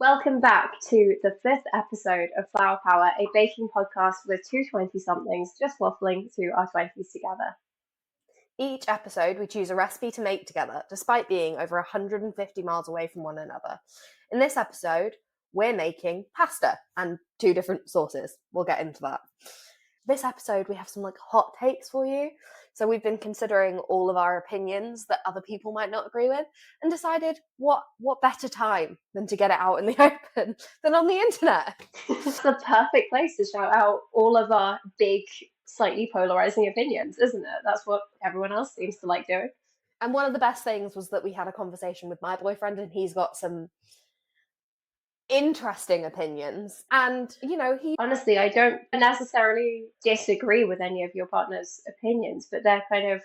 Welcome back to the 5th episode of Flower Power, a baking podcast with two 20-somethings just waffling through our 20s together. Each episode, we choose a recipe to make together, despite being over 150 miles away from one another. In this episode, we're making pasta and 2 different sauces. We'll get into that. This episode, we have some hot takes for you. So we've been considering all of our opinions that other people might not agree with and decided what better time than to get it out in the open than on the internet. It's the perfect place to shout out all of our big, slightly polarizing opinions, isn't it? That's what everyone else seems to like doing. And one of the best things was that we had a conversation with my boyfriend and he's got some interesting opinions, and he honestly, I don't necessarily disagree with any of your partner's opinions, but they're kind of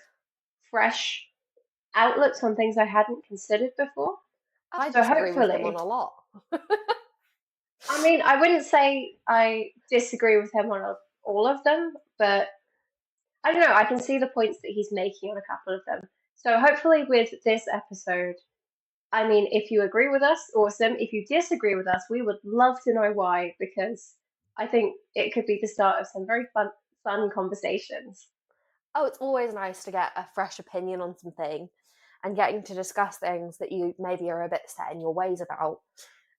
fresh outlooks on things I hadn't considered before. I disagree with him on a lot. I mean, I wouldn't say I disagree with him on all of them, but I don't know, I can see the points that he's making on a couple of them. So hopefully with this episode, I mean, if you agree with us, awesome. If you disagree with us, we would love to know why, because I think it could be the start of some very fun conversations. Oh, it's always nice to get a fresh opinion on something and getting to discuss things that you maybe are a bit set in your ways about.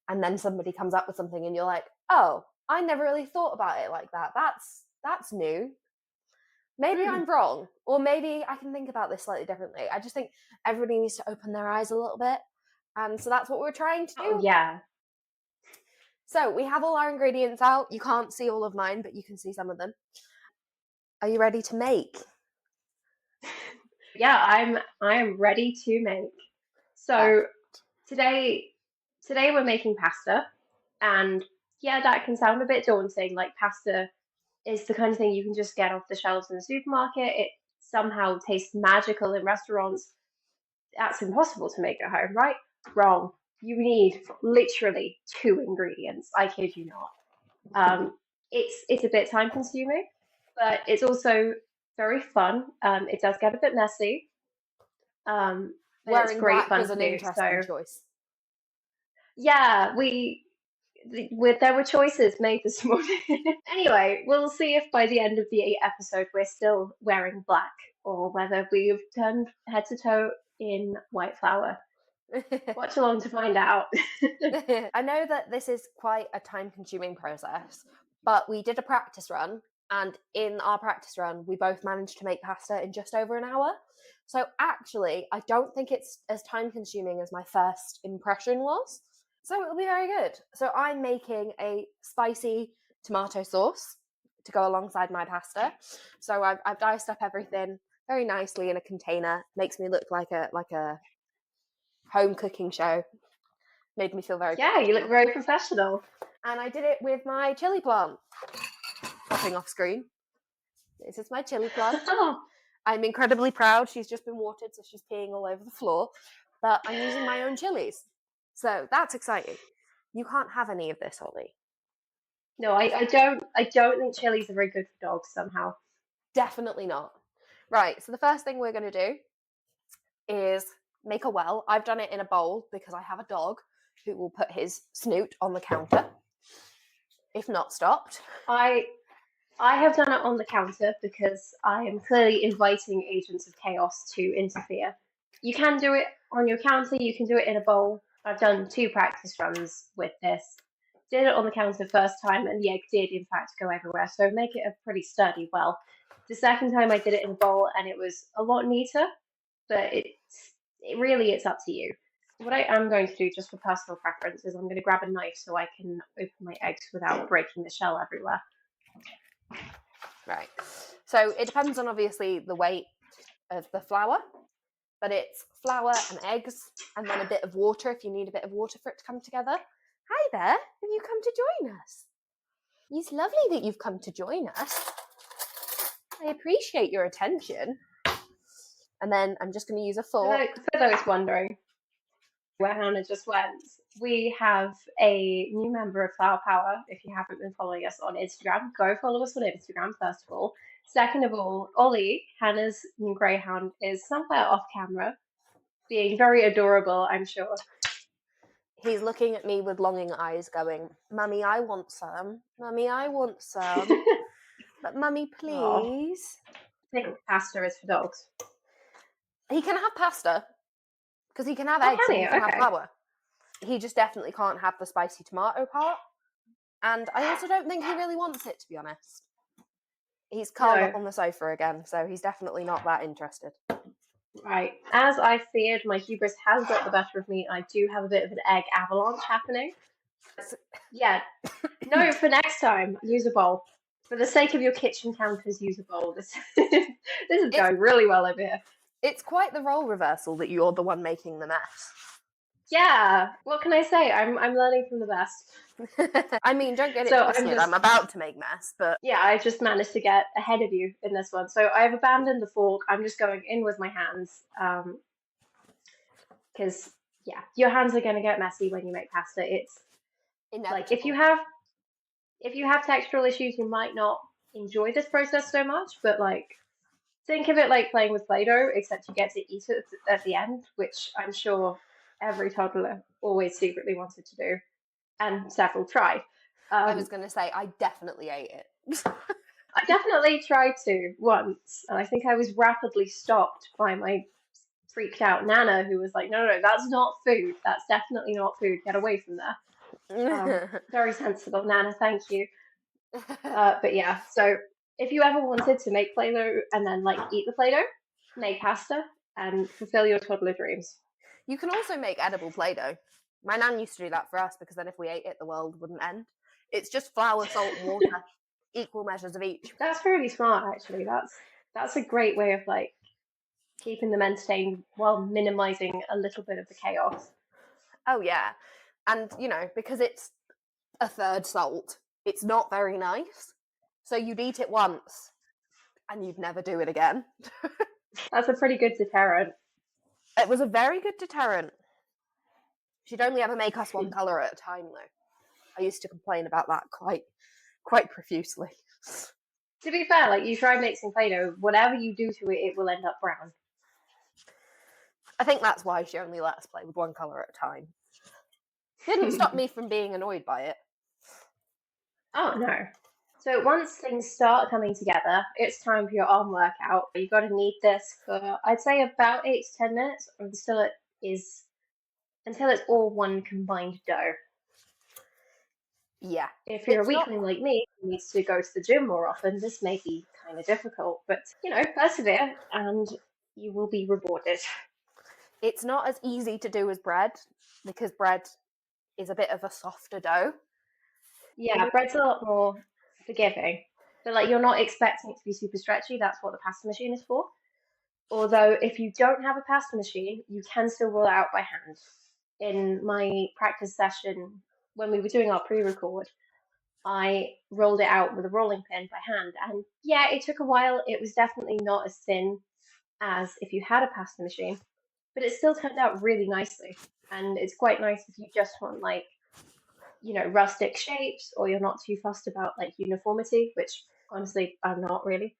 And then somebody comes up with something and you're like, oh, I never really thought about it like that. That's new. Maybe I'm wrong, or maybe I can think about this slightly differently. I just think everybody needs to open their eyes a little bit. And so that's what we're trying to do. Oh, yeah. So we have all our ingredients out. You can't see all of mine, but you can see some of them. Are you ready to make? Yeah, I am ready to make. So today we're making pasta, and yeah, that can sound a bit daunting. Like, pasta is the kind of thing you can just get off the shelves in the supermarket. It somehow tastes magical in restaurants. That's impossible to make at home, right? Wrong. You need literally 2 ingredients. I kid you not. It's a bit time consuming, but it's also very fun. It does get a bit messy. But it's great fun is an interesting choice. Yeah, there were choices made this morning. Anyway, we'll see if by the end of the episode we're still wearing black, or whether we've turned head to toe in white flour. Watch along to find out. I know that this is quite a time-consuming process, but we did a practice run, and in our practice run, we both managed to make pasta in just over an hour. So actually, I don't think it's as time-consuming as my first impression was. So it'll be very good. So I'm making a spicy tomato sauce to go alongside my pasta. So I've diced up everything very nicely in a container. Makes me look like a home cooking show. Made me feel very you look very professional. And I did it with my chili plant. Popping off screen. This is my chili plant. I'm incredibly proud. She's just been watered, so she's peeing all over the floor. But I'm using my own chilies. So that's exciting. You can't have any of this, Olly. No, I don't think chilies are very good for dogs somehow. Definitely not. Right, so the first thing we're going to do is make a well. I've done it in a bowl because I have a dog who will put his snoot on the counter if not stopped. I have done it on the counter because I am clearly inviting agents of chaos to interfere. You can do it on your counter, you can do it in a bowl. I've done 2 practice runs with this. Did it on the counter first time, and the egg did in fact go everywhere, so make it a pretty sturdy well. The second time I did it in a bowl, and it was a lot neater, but it's up to you. What I am going to do, just for personal preference, is I'm going to grab a knife so I can open my eggs without breaking the shell everywhere. Right. So it depends on obviously the weight of the flour, but it's flour and eggs and then a bit of water if you need a bit of water for it to come together. Hi there, have you come to join us? It's lovely that you've come to join us. I appreciate your attention. And then I'm just going to use a For fork. those wondering where Hannah just went, we have a new member of Flower Power. If you haven't been following us on Instagram, go follow us on Instagram, first of all. Second of all, Olly, Hannah's new greyhound, is somewhere off camera, being very adorable, I'm sure. He's looking at me with longing eyes going, Mummy, I want some. Mummy, I want some. But Mummy, please. I think pasta is for dogs. He can have pasta, because he can have Oh, eggs can and he? he can have Okay. flour. He just definitely can't have the spicy tomato part. And I also don't think he really wants it, to be honest. He's curled up on the sofa again, so he's definitely not that interested. Right. As I feared, my hubris has got the better of me. I do have a bit of an egg avalanche happening. Yeah. No, for next time, use a bowl. For the sake of your kitchen counters, use a bowl. This is going really well over here. It's quite the role reversal that you're the one making the mess. Yeah. What can I say? I'm learning from the best. I mean, don't get it twisted. I'm about to make mess, but yeah, I just managed to get ahead of you in this one. So I've abandoned the fork. I'm just going in with my hands, because yeah, your hands are going to get messy when you make pasta. It's inevitable. Like if you have textural issues, you might not enjoy this process so much. But like, think of it like playing with Play-Doh, except you get to eat it at the end, which I'm sure every toddler always secretly wanted to do, and several tried. I was going to say, I definitely ate it. I definitely tried to once, and I think I was rapidly stopped by my freaked out Nana, who was like, no, that's not food. That's definitely not food. Get away from there. Very sensible, Nana. Thank you. But yeah, so if you ever wanted to make Play-Doh and then like eat the Play-Doh, make pasta and fulfill your toddler dreams. You can also make edible Play-Doh. My nan used to do that for us because then if we ate it, the world wouldn't end. It's just flour, salt, and water, equal measures of each. That's really smart, actually. That's a great way of like keeping them entertained while minimizing a little bit of the chaos. Oh yeah, and you know, because it's a third salt, it's not very nice. So you'd eat it once, and you'd never do it again. That's a pretty good deterrent. It was a very good deterrent. She'd only ever make us one colour at a time, though. I used to complain about that quite profusely. To be fair, like you try mixing Play-Doh, whatever you do to it, it will end up brown. I think that's why she only let us play with one colour at a time. Didn't stop me from being annoyed by it. Oh no. So once things start coming together, it's time for your arm workout. You got to knead this for I'd say about 8 to 10 minutes until it's all one combined dough. Yeah. If you're a weakling like me who needs to go to the gym more often, this may be kind of difficult, but persevere and you will be rewarded. It's not as easy to do as bread because bread is a bit of a softer dough. Yeah, bread's a lot more forgiving, but like you're not expecting it to be super stretchy. That's what the pasta machine is for. Although if you don't have a pasta machine, you can still roll it out by hand. In my practice session, when we were doing our pre-record, I rolled it out with a rolling pin by hand, and yeah, it took a while. It was definitely not as thin as if you had a pasta machine, but it still turned out really nicely. And it's quite nice if you just want like rustic shapes, or you're not too fussed about like uniformity, which honestly I'm not really.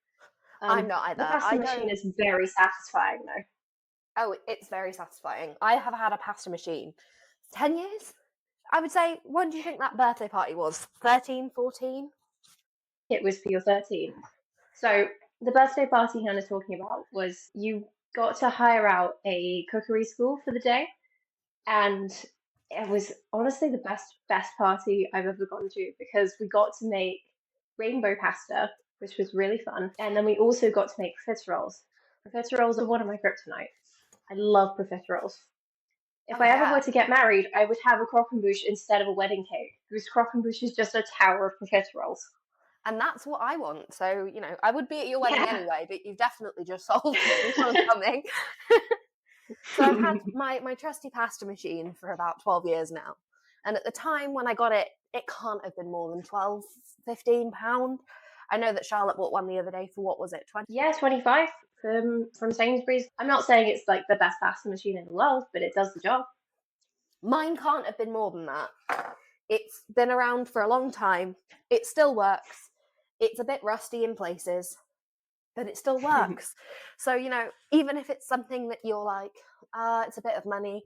I'm not either. The pasta machine is very satisfying though. Oh, it's very satisfying. I have had a pasta machine 10 years, I would say. When do you think that birthday party was? 13, 14? It was for your 13th. So the birthday party Hannah's talking about was you got to hire out a cookery school for the day, and it was honestly the best party I've ever gone to because we got to make rainbow pasta, which was really fun, and then we also got to make profiteroles. Profiteroles are one of my kryptonite. I love profiteroles. If I ever were to get married, I would have a croquembouche instead of a wedding cake because croquembouche is just a tower of profiteroles. And that's what I want. So, I would be at your wedding anyway, but you've definitely just sold me on coming. So I've had my trusty pasta machine for about 12 years now. And at the time when I got it, it can't have been more than £12, £15. I know that Charlotte bought one the other day for, what was it, 20? Yeah, 25. from Sainsbury's. I'm not saying it's like the best pasta machine in the world, but it does the job. Mine can't have been more than that. It's been around for a long time. It still works. It's a bit rusty in places, but it still works. So, you know, even if it's something that you're like, it's a bit of money,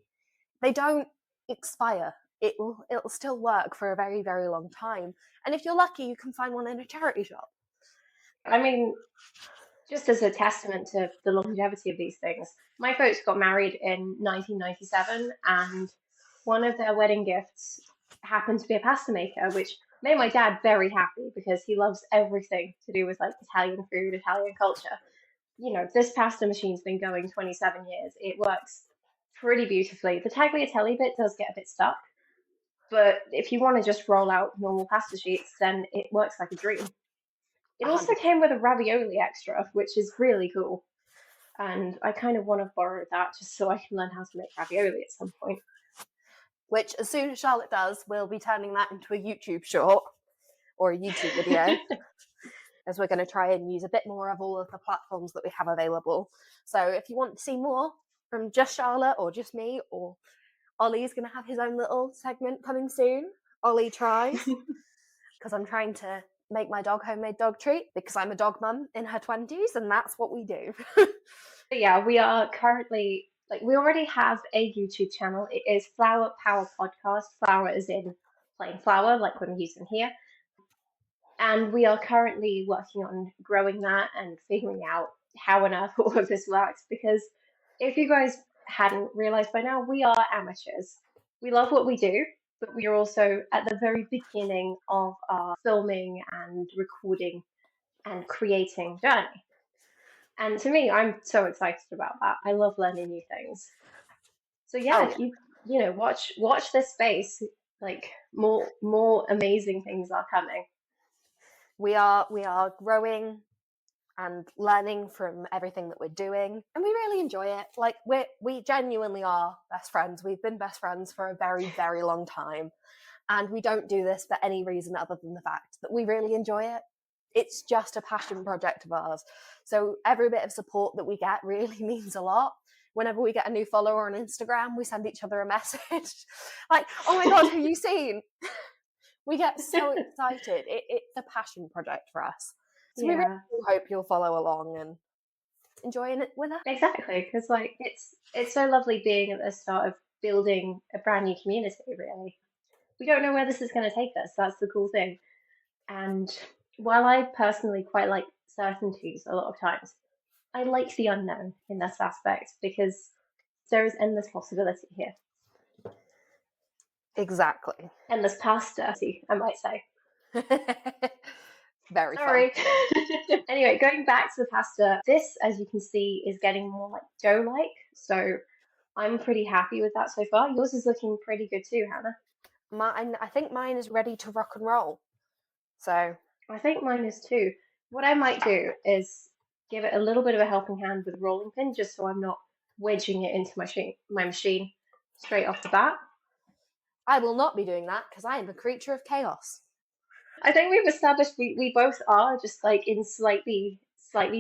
they don't expire. It'll still work for a very, very long time. And if you're lucky, you can find one in a charity shop. I mean, just as a testament to the longevity of these things, my folks got married in 1997, and one of their wedding gifts happened to be a pasta maker, which made my dad very happy because he loves everything to do with like Italian food, Italian culture. You know, this pasta machine's been going 27 years. It works pretty beautifully. The tagliatelle bit does get a bit stuck, but if you want to just roll out normal pasta sheets, then it works like a dream. It also came with a ravioli extra, which is really cool. And I kind of want to borrow that just so I can learn how to make ravioli at some point. Which, as soon as Charlotte does, we'll be turning that into a YouTube short or a YouTube video, as we're going to try and use a bit more of all of the platforms that we have available. So if you want to see more from just Charlotte or just me, or Olly's going to have his own little segment coming soon. Olly tries, because I'm trying to make my dog homemade dog treat because I'm a dog mum in her 20s, and that's what we do. Yeah, we are currently, like, we already have a YouTube channel. It is Flower Power Podcast. Flower is in plain flour, like what I'm using here. And we are currently working on growing that and figuring out how on earth all of this works. Because if you guys hadn't realized by now, we are amateurs. We love what we do, but we are also at the very beginning of our filming and recording and creating journey. And to me, I'm so excited about that. I love learning new things. So yeah, if you know, watch this space. Like more amazing things are coming. We are growing and learning from everything that we're doing, and we really enjoy it. Like we genuinely are best friends. We've been best friends for a very, very long time, and we don't do this for any reason other than the fact that we really enjoy it. It's just a passion project of ours. So every bit of support that we get really means a lot. Whenever we get a new follower on Instagram, we send each other a message like, "Oh my god, who you seen?" We get so excited. It's a passion project for us. So we really hope you'll follow along and enjoying it with us. Exactly, because like it's so lovely being at the start of building a brand new community, really. We don't know where this is going to take us. That's the cool thing. And while I personally quite like certainties a lot of times, I like the unknown in this aspect because there is endless possibility here. Exactly. Endless pasta, I might say. Very Sorry. fun. Anyway, going back to the pasta, this, as you can see, is getting more like dough-like. So I'm pretty happy with that so far. Yours is looking pretty good too, Hannah. I think mine is ready to rock and roll. So I think mine is too. What I might do is give it a little bit of a helping hand with a rolling pin, just so I'm not wedging it into my machine straight off the bat. I will not be doing that because I am a creature of chaos. I think we've established we both are, just like in slightly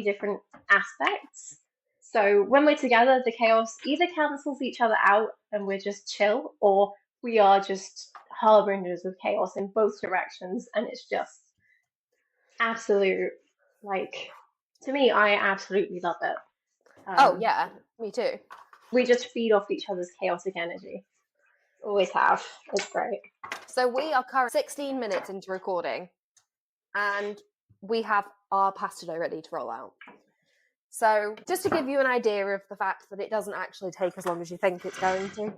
different aspects. So when we're together, the chaos either cancels each other out and we're just chill, or we are just harbingers of chaos in both directions, and it's just absolute, like, to me, I absolutely love it. Oh yeah, me too. We just feed off each other's chaotic energy. Always have. It's great. So we are currently 16 minutes into recording, and we have our pasta dough ready to roll out. So just to give you an idea of the fact that it doesn't actually take as long as you think it's going to,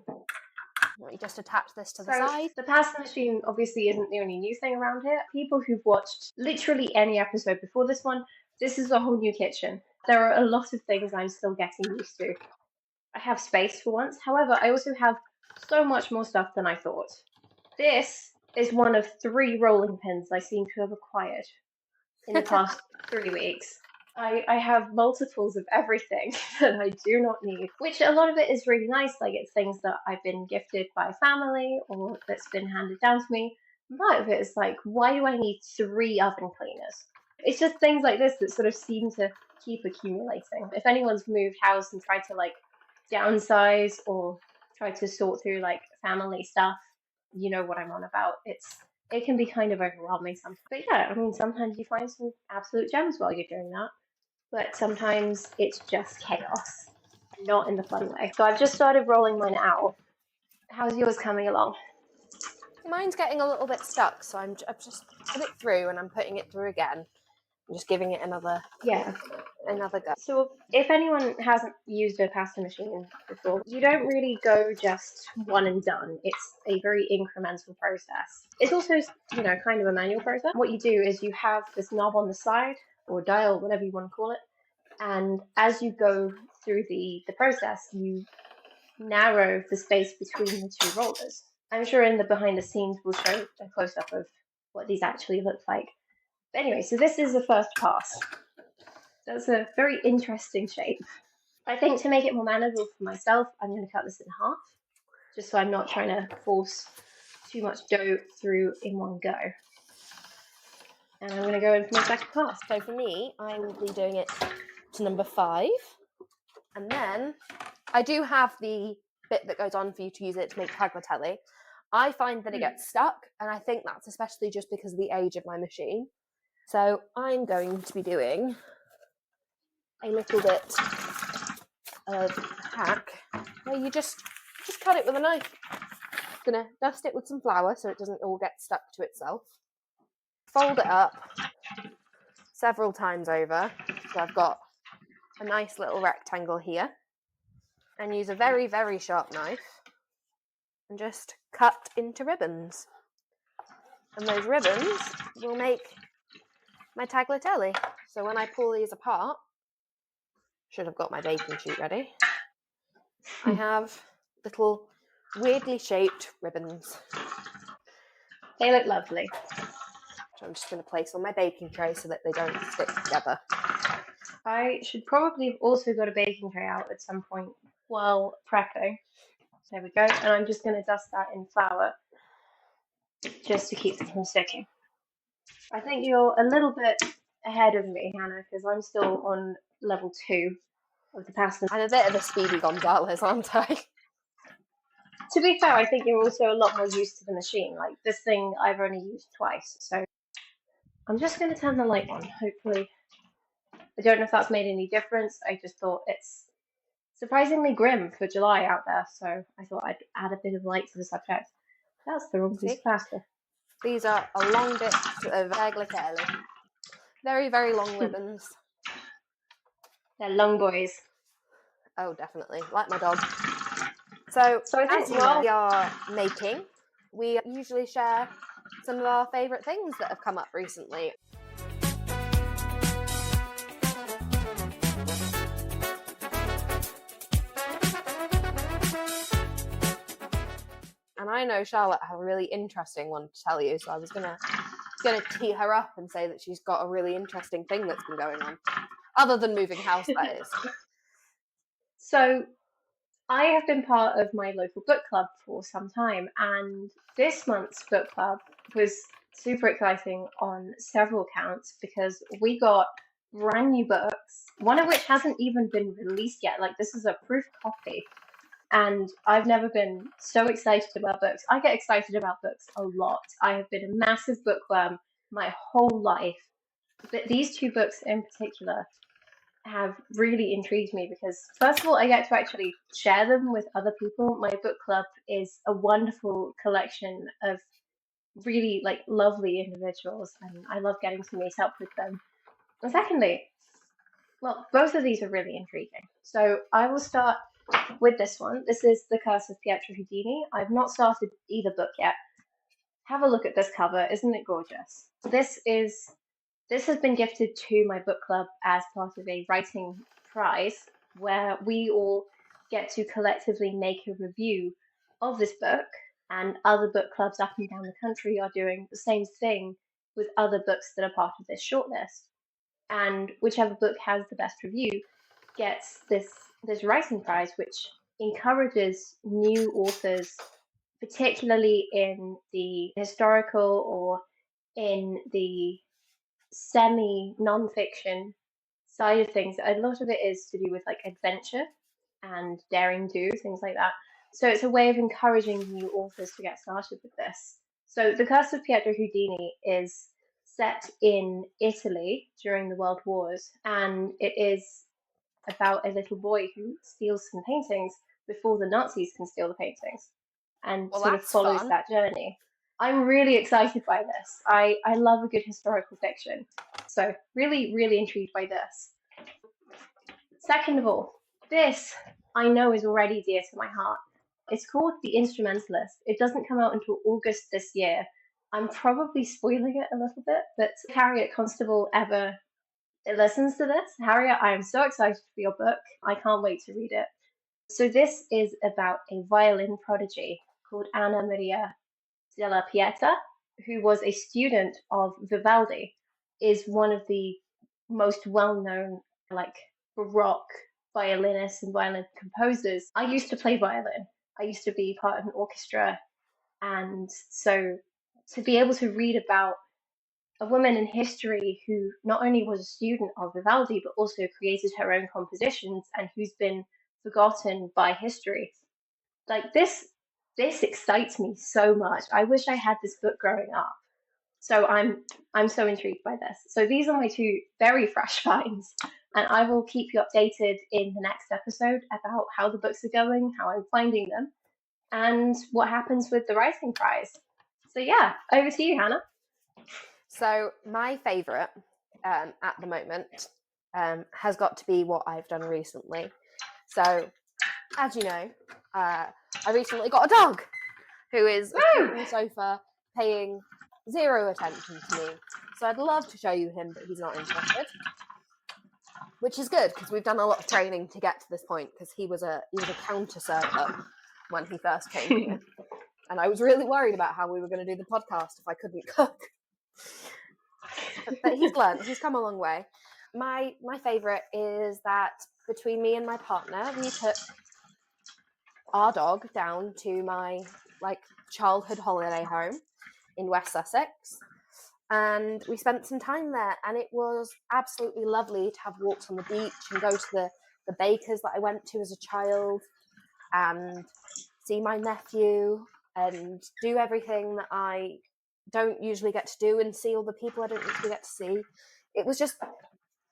let me just attach this to the side. The pasta machine obviously isn't the only new thing around here. People who've watched literally any episode before this one, this is a whole new kitchen. There are a lot of things I'm still getting used to. I have space for once. However, I also have so much more stuff than I thought. This is one of 3 rolling pins I seem to have acquired in the past 3 weeks. I have multiples of everything that I do not need, which a lot of it is really nice. Like, it's things that I've been gifted by family or that's been handed down to me. Part of it is like, why do I need 3 oven cleaners? It's just things like this that sort of seem to keep accumulating. If anyone's moved house and tried to like downsize or tried to sort through like family stuff, you know what I'm on about. It can be kind of overwhelming sometimes. But yeah, I mean sometimes you find some absolute gems while you're doing that. But sometimes it's just chaos. Not in the fun way. So I've just started rolling mine out. How's yours coming along? Mine's getting a little bit stuck, so I've just put it through and I'm putting it through again. I'm just giving it another go. So if anyone hasn't used a pasta machine before, you don't really go just one and done. It's a very incremental process. It's also, kind of a manual process. What you do is you have this knob on the side or dial, whatever you want to call it. And as you go through the process, you narrow the space between the two rollers. I'm sure in the behind the scenes we'll show a close up of what these actually look like. But anyway, so this is the first pass. That's a very interesting shape. I think to make it more manageable for myself, I'm going to cut this in half, just so I'm not trying to force too much dough through in one go. And I'm going to go in for my second pass. So for me, I will be doing it to number 5. And then I do have the bit that goes on for you to use it to make tagliatelle. I find that it gets stuck, and I think that's especially just because of the age of my machine. So I'm going to be doing a little bit of hack where you just cut it with a knife. I'm gonna dust it with some flour so it doesn't all get stuck to itself. Fold it up several times over, so I've got a nice little rectangle here, and use a very, very sharp knife and just cut into ribbons. And those ribbons will make my tagliatelle. So when I pull these apart, should have got my baking sheet ready, I have little weirdly shaped ribbons. They look lovely. So I'm just going to place on my baking tray so that they don't stick together. I should probably have also got a baking tray out at some point while prepping. There we go. And I'm just going to dust that in flour just to keep them from sticking. I think you're a little bit ahead of me, Hannah, because I'm still on level 2 of the pasta. I'm a bit of a Speedy Gonzales, aren't I? To be fair, I think you're also a lot more used to the machine. Like this thing I've only used twice, so I'm just going to turn the light on. Hopefully, I don't know if that's made any difference. I just thought it's surprisingly grim for July out there, so I thought I'd add a bit of light to the subject. That's the wrong piece of pasta. These are a long bit of tagliatelle. Very, very long ribbons. They're long boys. Oh, definitely. Like my dog. So as we are making, we usually share some of our favourite things that have come up recently. And I know Charlotte has a really interesting one to tell you, so I was gonna tee her up and say that she's got a really interesting thing that's been going on, other than moving house, that is. So I have been part of my local book club for some time, and this month's book club was super exciting on several counts because we got brand new books, one of which hasn't even been released yet. Like, this is a proof copy. And I've never been so excited about books. I get excited about books a lot. I have been a massive bookworm my whole life. But these 2 books in particular have really intrigued me because, first of all, I get to actually share them with other people. My book club is a wonderful collection of really lovely individuals, and I love getting to meet up with them. And secondly, well, both of these are really intriguing. So I will start with this one. This is The Curse of Pietro Houdini. I've not started either book yet. Have a look at this cover. Isn't it gorgeous? This has been gifted to my book club as part of a writing prize where we all get to collectively make a review of this book, and other book clubs up and down the country are doing the same thing with other books that are part of this shortlist. And whichever book has the best review gets this writing prize, which encourages new authors, particularly in the historical or in the semi non-fiction side of things. A lot of it is to do with like adventure and daring do, things like that. So it's a way of encouraging new authors to get started with this. So The Curse of Pietro Houdini is set in Italy during the World Wars, and it is about a little boy who steals some paintings before the Nazis can steal the paintings, and Well, sort of that's follows fun. that journey. I'm really excited by this. I love a good historical fiction. So really, really intrigued by this. Second of all, this I know is already dear to my heart. It's called The Instrumentalist. It doesn't come out until August this year. I'm probably spoiling it a little bit, but if Harriet Constable ever listens to this, Harriet, I am so excited for your book. I can't wait to read it. So this is about a violin prodigy called Anna Maria della Pieta, who was a student of Vivaldi, is one of the most well-known like Baroque violinists and violin composers. I used to play violin. I used to be part of an orchestra, and so to be able to read about a woman in history who not only was a student of Vivaldi but also created her own compositions and who's been forgotten by history. Like this excites me so much. I wish I had this book growing up. So I'm so intrigued by this. So these are my two very fresh finds, and I will keep you updated in the next episode about how the books are going, how I'm finding them, and what happens with the writing prize. So yeah, over to you, Hannah. So my favourite at the moment has got to be what I've done recently. So, as you know, I recently got a dog who is asleep on the sofa paying zero attention to me. So I'd love to show you him, but he's not interested. Which is good, because we've done a lot of training to get to this point, because he was a counter server when he first came here. And I was really worried about how we were going to do the podcast if I couldn't cook. But he's learned. He's come a long way. My favourite is that between me and my partner, we took our dog down to my childhood holiday home in West Sussex, and we spent some time there, and it was absolutely lovely to have walks on the beach and go to the bakers that I went to as a child and see my nephew and do everything that I don't usually get to do and see all the people I don't usually get to see. It was just,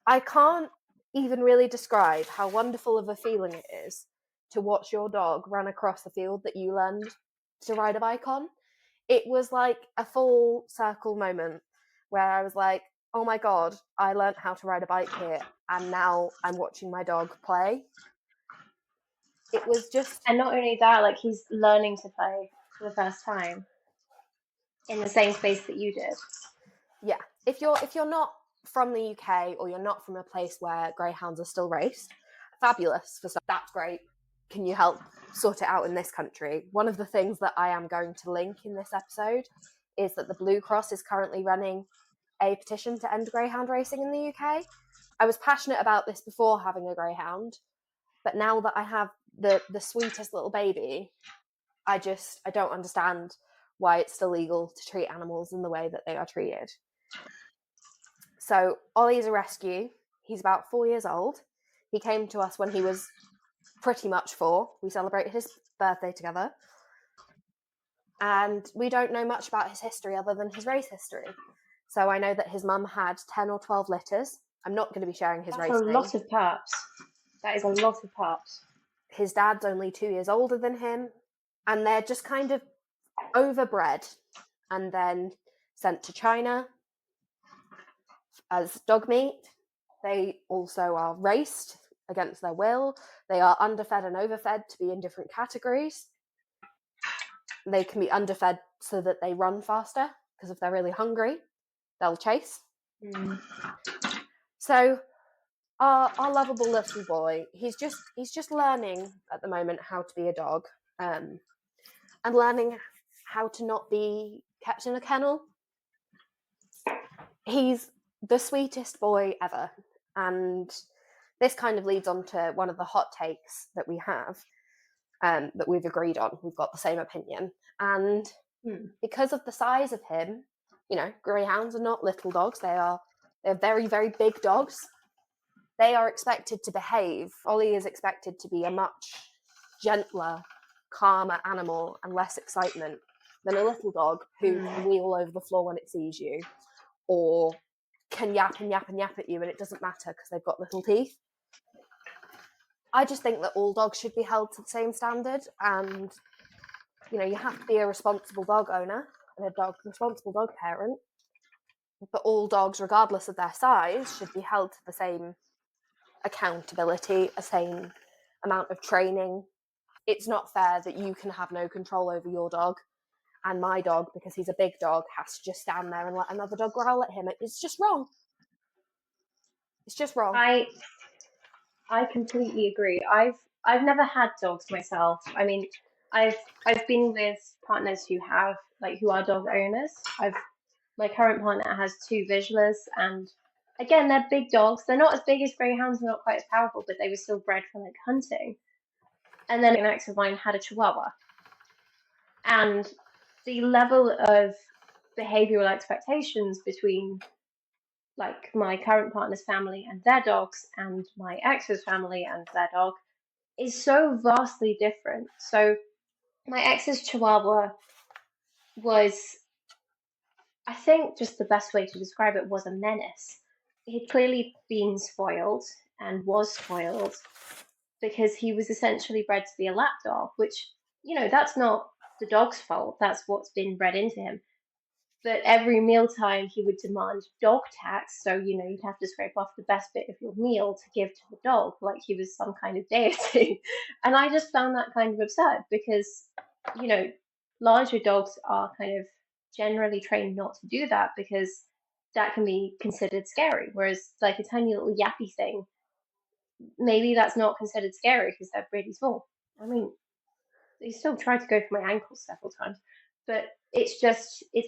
I can't even really describe how wonderful of a feeling it is to watch your dog run across the field that you learned to ride a bike on. It was like a full circle moment where I was like, oh my God, I learned how to ride a bike here, and now I'm watching my dog play. It was just... And not only that, like he's learning to play for the first time in the same space that you did. Yeah. If you're not from the UK or you're not from a place where greyhounds are still raced, fabulous for stuff. That's great. Can you help sort it out in this country? One of the things that I am going to link in this episode is that the Blue Cross is currently running a petition to end greyhound racing in the UK. I was passionate about this before having a greyhound, but now that I have the sweetest little baby, I don't understand why it's still legal to treat animals in the way that they are treated. So Ollie is a rescue. He's about 4 years old. He came to us when he was pretty much 4. We celebrated his birthday together. And we don't know much about his history other than his race history. So I know that his mum had 10 or 12 litters. I'm not going to be sharing his race name. That's a lot of pups. That is a lot of pups. His dad's only 2 years older than him. And they're just kind of overbred and then sent to China as dog meat. They also are raced against their will. They are underfed and overfed to be in different categories. They can be underfed so that they run faster, because if they're really hungry, they'll chase. So our lovable little boy, he's just learning at the moment how to be a dog, and learning how to not be kept in a kennel. He's the sweetest boy ever, and this kind of leads on to one of the hot takes that we have, that we've agreed on. We've got the same opinion, and because of the size of him, greyhounds are not little dogs. They are They're very, very big dogs. They are expected to behave. Ollie is expected to be a much gentler, calmer animal and less excitement than a little dog who can wheel over the floor when it sees you, or can yap and yap and yap at you, and it doesn't matter because they've got little teeth. I just think that all dogs should be held to the same standard, and you have to be a responsible dog owner and a responsible dog parent. But all dogs, regardless of their size, should be held to the same accountability, a same amount of training. It's not fair that you can have no control over your dog, and my dog, because he's a big dog, has to just stand there and let another dog growl at him. It's just wrong. It's just wrong. I completely agree. I've never had dogs myself. I mean, I've been with partners who are dog owners. My current partner has two Vizslas, and again, they're big dogs. They're not as big as greyhounds, they're not quite as powerful, but they were still bred for like hunting. And then an ex of mine had a Chihuahua, and the level of behavioral expectations between like my current partner's family and their dogs and my ex's family and their dog is so vastly different. So my ex's Chihuahua was, I think just the best way to describe it was a menace. He'd clearly been spoiled and was spoiled because he was essentially bred to be a lap dog, which, that's not the dog's fault. That's what's been bred into him. But every mealtime he would demand dog tax, so you'd have to scrape off the best bit of your meal to give to the dog, like he was some kind of deity. And I just found that kind of absurd because, larger dogs are kind of generally trained not to do that because that can be considered scary. Whereas like a tiny little yappy thing, maybe that's not considered scary because they're really small. I mean, they still tried to go for my ankles several times, but it's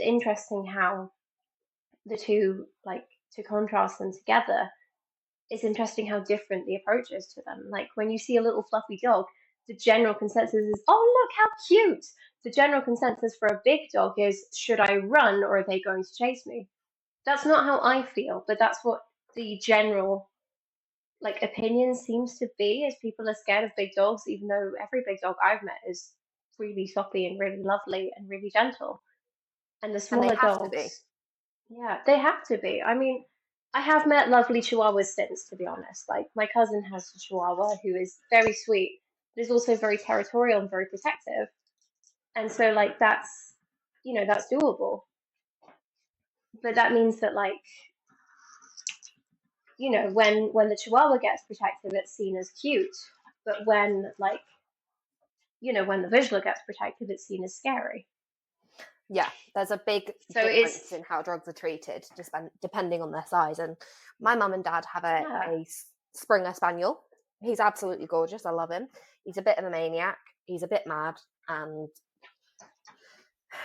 interesting how the two, like, to contrast them together, it's interesting how different the approach is to them. Like when you see a little fluffy dog, the general consensus is, oh, look how cute. The general consensus for a big dog is, should I run or are they going to chase me? That's not how I feel, but that's what the general like opinion seems to be, is people are scared of big dogs, even though every big dog I've met is really soppy and really lovely and really gentle. And the And they smaller have to be. dogs, yeah, they have to be. I mean, I have met lovely Chihuahuas since, to be honest. Like my cousin has a Chihuahua who is very sweet, but is also very territorial and very protective. And so like that's doable. But that means that like, when the Chihuahua gets protective, it's seen as cute. But when like, when the Vizsla gets protective, it's seen as scary. Yeah, there's a big difference in how dogs are treated, just depending on their size. And my mum and dad have a Springer Spaniel. He's absolutely gorgeous. I love him. He's a bit of a maniac. He's a bit mad and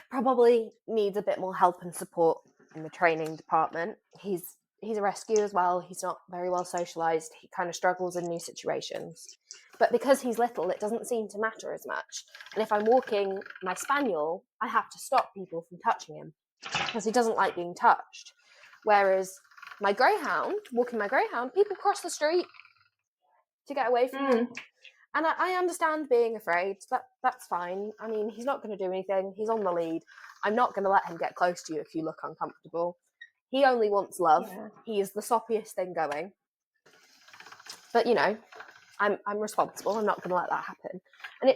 probably needs a bit more help and support in the training department. He's a rescue as well. He's not very well socialized. He kind of struggles in new situations. But because he's little, it doesn't seem to matter as much. And if I'm walking my spaniel, I have to stop people from touching him because he doesn't like being touched. Whereas walking my greyhound, people cross the street to get away from him. And I understand being afraid. That's fine. I mean, he's not going to do anything. He's on the lead. I'm not going to let him get close to you if you look uncomfortable. He only wants love. Yeah. He is the soppiest thing going. But, I'm responsible. I'm not going to let that happen. And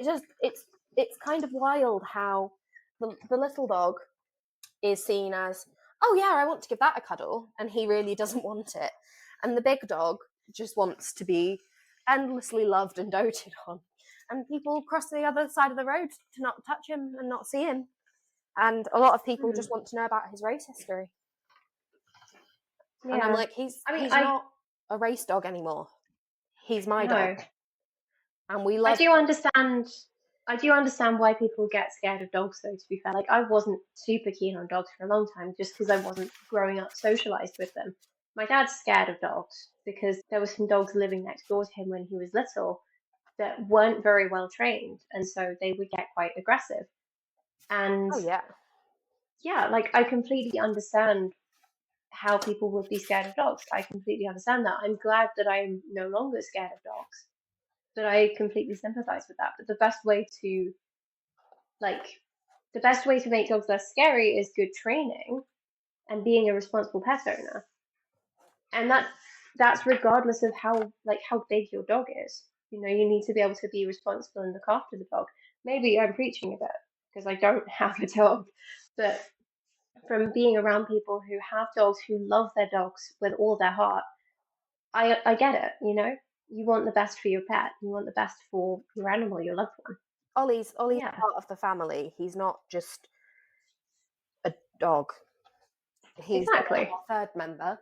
it's kind of wild how the little dog is seen as, oh yeah, I want to give that a cuddle, and he really doesn't want it. And the big dog just wants to be endlessly loved and doted on. And people cross the other side of the road to not touch him and not see him. And a lot of people just want to know about his race history. Yeah. And I'm like, he's not a race dog anymore. He's my dog. And we love I do understand why people get scared of dogs, though, to be fair. Like, I wasn't super keen on dogs for a long time just because I wasn't growing up socialized with them. My dad's scared of dogs because there were some dogs living next door to him when he was little that weren't very well trained, and so they would get quite aggressive. And oh, yeah. Yeah, like I completely understand how people would be scared of dogs. I completely understand that. I'm glad that I'm no longer scared of dogs, but I completely sympathize with that. But like, the best way to make dogs less scary is good training and being a responsible pet owner. And that's regardless of how big your dog is. You need to be able to be responsible and look after the dog. Maybe I'm preaching a bit because I don't have a dog, but from being around people who have dogs, who love their dogs with all their heart, I get it. You want the best for your pet. You want the best for your animal, your loved one. Olly's Yeah, part of the family. He's not just a dog. He's exactly. our third member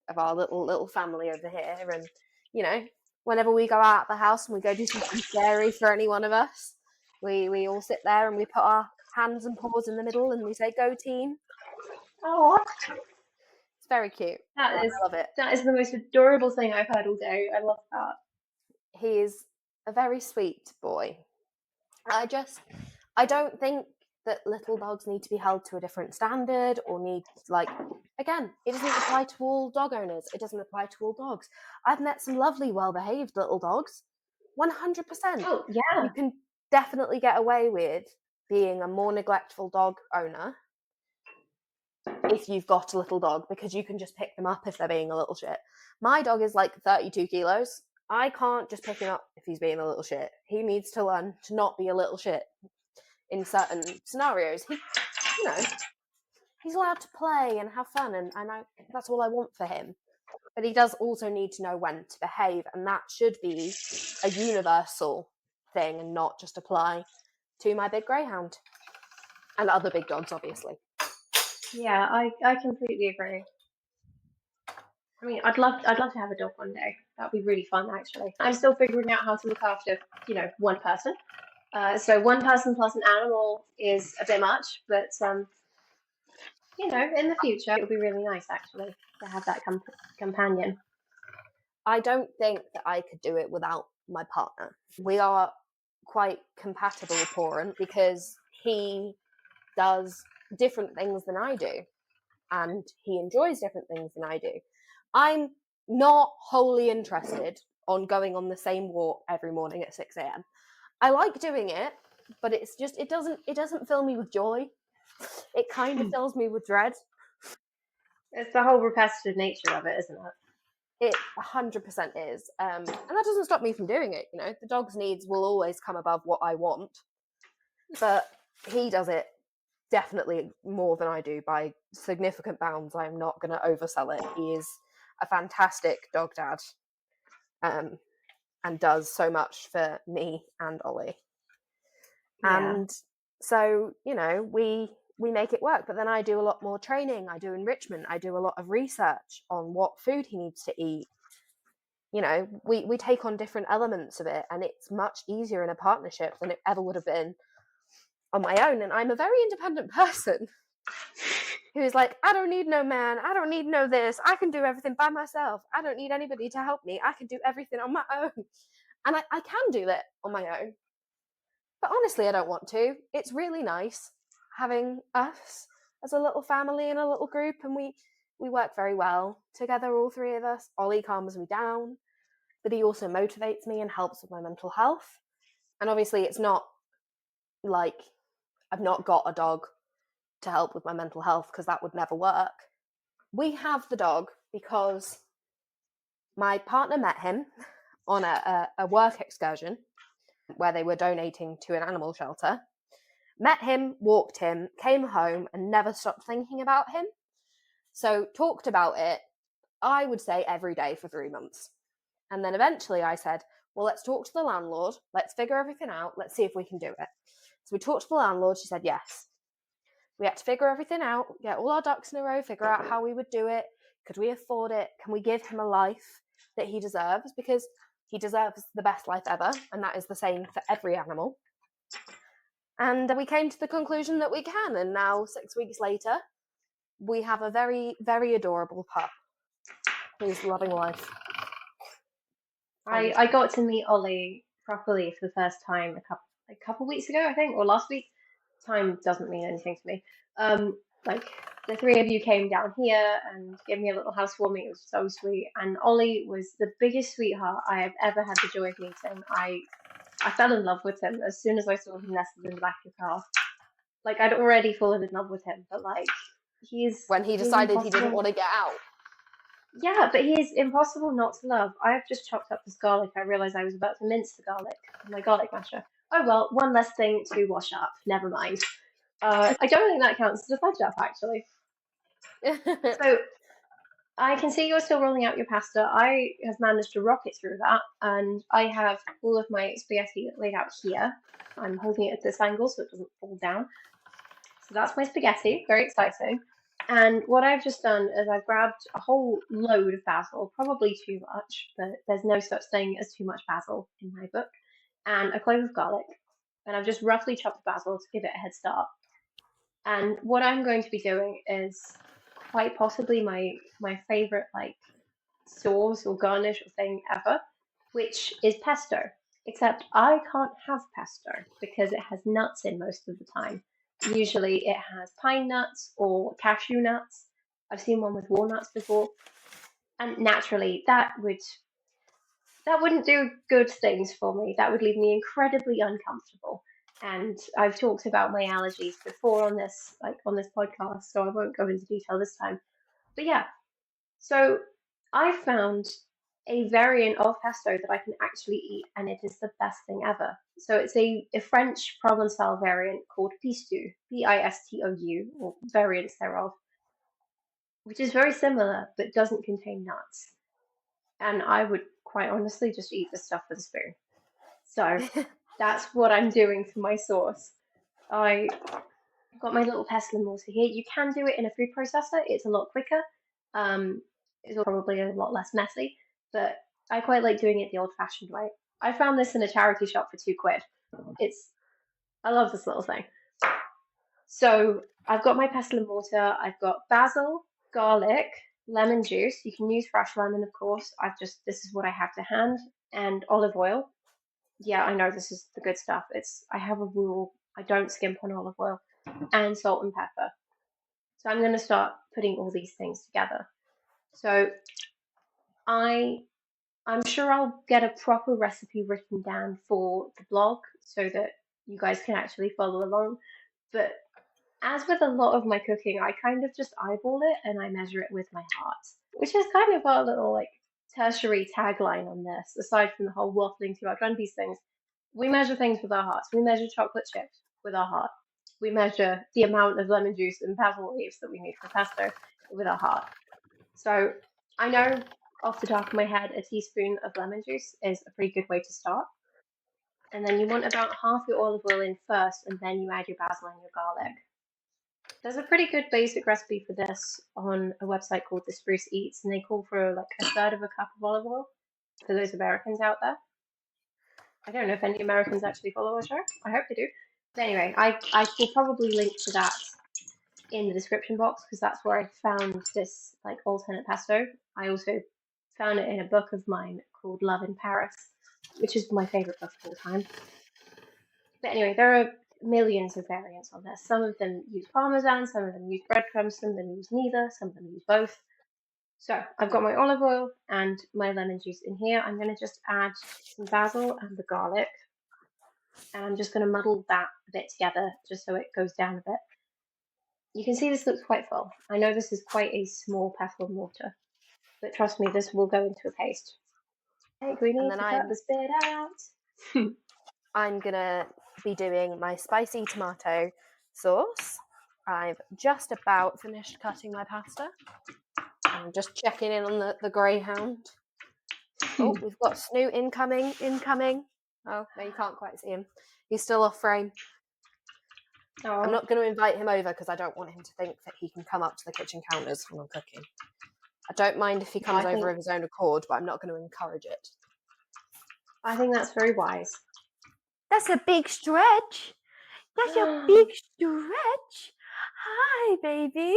of our little family over here. And whenever we go out of the house and we go do something scary for any one of us, we all sit there and we put our hands and paws in the middle and we say, "Go team." Oh, It's very cute. that I is love it. that is the most adorable thing I've heard all day. I love that. He is a very sweet boy. I don't think that little dogs need to be held to a different standard or again, it doesn't apply to all dog owners. It doesn't apply to all dogs. I've met some lovely, well-behaved little dogs. 100%. Oh, yeah. You can definitely get away with being a more neglectful dog owner if you've got a little dog, because you can just pick them up if they're being a little shit. My dog is like 32 kilos. I can't just pick him up if he's being a little shit. He needs to learn to not be a little shit in certain scenarios. He's allowed to play and have fun, and that's all I want for him. But he does also need to know when to behave, and that should be a universal thing and not just apply to my big greyhound and other big dogs, obviously. Yeah, I completely agree. I mean, I'd love to have a dog one day. That'd be really fun, actually. I'm still figuring out how to look after, one person. So one person plus an animal is a bit much, but in the future it would be really nice actually to have that companion. I don't think that I could do it without my partner. We are quite compatible parent because he does different things than I do, and he enjoys different things than I do. I'm not wholly interested on going on the same walk every morning at 6 a.m. I like doing it, but it doesn't fill me with joy. It kind of fills me with dread. It's the whole repetitive nature of it, isn't it? It 100% is. And that doesn't stop me from doing it. The dog's needs will always come above what I want. But he does it definitely more than I do by significant bounds. I'm not going to oversell it. He is a fantastic dog dad, and does so much for me and Olly. Yeah. And so, we make it work. But then I do a lot more training. I do enrichment. I do a lot of research on what food he needs to eat. We take on different elements of it, and it's much easier in a partnership than it ever would have been on my own. And I'm a very independent person who's like, I don't need no man. I don't need no this. I can do everything by myself. I don't need anybody to help me. I can do everything on my own. And I can do that on my own. But honestly, I don't want to. It's really nice having us as a little family and a little group, and we work very well together, all three of us. Olly calms me down, but he also motivates me and helps with my mental health. And obviously, it's not like I've not got a dog to help with my mental health, because that would never work. We have the dog because my partner met him on a work excursion where they were donating to an animal shelter. Met him, walked him, came home, and never stopped thinking about him. So talked about it, I would say, every day for 3 months. And then eventually I said, well, let's talk to the landlord. Let's figure everything out. Let's see if we can do it. So we talked to the landlord. She said yes. We had to figure everything out, get all our ducks in a row, figure out how we would do it. Could we afford it? Can we give him a life that he deserves? Because he deserves the best life ever, and that is the same for every animal. And we came to the conclusion that we can, and now 6 weeks later, we have a very, very adorable pup who's loving life. I got to meet Olly properly for the first time a couple weeks ago, I think, or last week. Time doesn't mean anything to me. Like the three of you came down here and gave me a little housewarming. It was so sweet. And Ollie was the biggest sweetheart I have ever had the joy of meeting. I fell in love with him as soon as I saw him nestled in the back of the car. Like I'd already fallen in love with him, but like When he he's decided he didn't impossible. want to get out. Yeah, but he is impossible not to love. I've just chopped up this garlic. I realised I was about to mince the garlic with my garlic masher. Oh well, one less thing to wash up. Never mind. I don't think that counts as a fudge up, actually. So I can see you're still rolling out your pasta. I have managed to rocket through that, and I have all of my spaghetti laid out here. I'm holding it at this angle so it doesn't fall down. So that's my spaghetti. Very exciting. And what I've just done is I've grabbed a whole load of basil, probably too much, but there's no such thing as too much basil in my book, and a clove of garlic. And I've just roughly chopped the basil to give it a head start. And what I'm going to be doing is quite possibly my favorite like sauce or garnish or thing ever, which is pesto. Except I can't have pesto because it has nuts in most of the time. Usually it has pine nuts or cashew nuts. I've seen one with walnuts before. And naturally that wouldn't do good things for me. That would leave me incredibly uncomfortable. And I've talked about my allergies before on this podcast, so I won't go into detail this time. But yeah, so I found a variant of pesto that I can actually eat, and it is the best thing ever. So it's a French Provençal variant called pistou, Pistou, or variants thereof, which is very similar but doesn't contain nuts. And I would quite honestly just eat this stuff with a spoon. So that's what I'm doing for my sauce. I got my little pestle and mortar here. You can do it in a food processor. It's a lot quicker. It's probably a lot less messy, but I quite like doing it the old-fashioned way. I found this in a charity shop for £2. I love this little thing. So I've got my pestle and mortar. I've got basil, garlic, lemon juice. You can use fresh lemon, of course. This is what I have to hand, and olive oil. Yeah, I know this is the good stuff. I have a rule. I don't skimp on olive oil, and salt and pepper. So I'm going to start putting all these things together. So I'm sure I'll get a proper recipe written down for the blog so that you guys can actually follow along. But as with a lot of my cooking, I kind of just eyeball it and I measure it with my heart, which is kind of our little like tertiary tagline on this, aside from the whole waffling throughout these things. We measure things with our hearts. We measure chocolate chips with our heart. We measure the amount of lemon juice and basil leaves that we need for pesto with our heart. So I know off the top of my head, a teaspoon of lemon juice is a pretty good way to start. And then you want about half your olive oil in first, and then you add your basil and your garlic. There's a pretty good basic recipe for this on a website called The Spruce Eats, and they call for like a third of a cup of olive oil for those Americans out there. I don't know if any Americans actually follow our show. I hope they do. But anyway, I will probably link to that in the description box because that's where I found this like alternate pesto. I also found it in a book of mine called Love in Paris, which is my favorite book of all time. But anyway, there are millions of variants on this. Some of them use parmesan, some of them use breadcrumbs, some of them use neither, some of them use both. So I've got my olive oil and my lemon juice in here. I'm going to just add some basil and the garlic. And I'm just going to muddle that a bit together just so it goes down a bit. You can see this looks quite full. I know this is quite a small pestle and mortar, but trust me, this will go into a paste. Okay, we need to cut this bit out. I'm gonna be doing my spicy tomato sauce. I've just about finished cutting my pasta. I'm just checking in on the greyhound. Oh, we've got Snoot incoming. Oh, no, you can't quite see him. He's still off frame. Oh. I'm not going to invite him over because I don't want him to think that he can come up to the kitchen counters when I'm cooking. I don't mind if he comes over of his own accord, but I'm not going to encourage it. I think that's very wise. That's a big stretch. That's a big stretch. Hi, baby.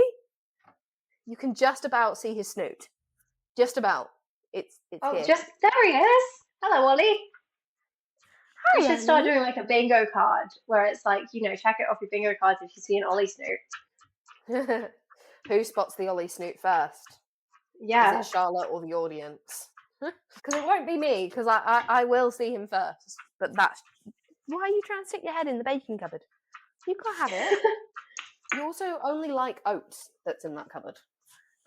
You can just about see his snoot. Just about. It's here. There he is. Hello, Olly. We should start doing like a bingo card where it's like, check it off your bingo cards if you see an Ollie snoot. Who spots the Ollie snoot first? Yeah. Is it Charlotte or the audience? Because it won't be me, because I will see him first. But that's... Why are you trying to stick your head in the baking cupboard? You can't have it. You also only like oats that's in that cupboard.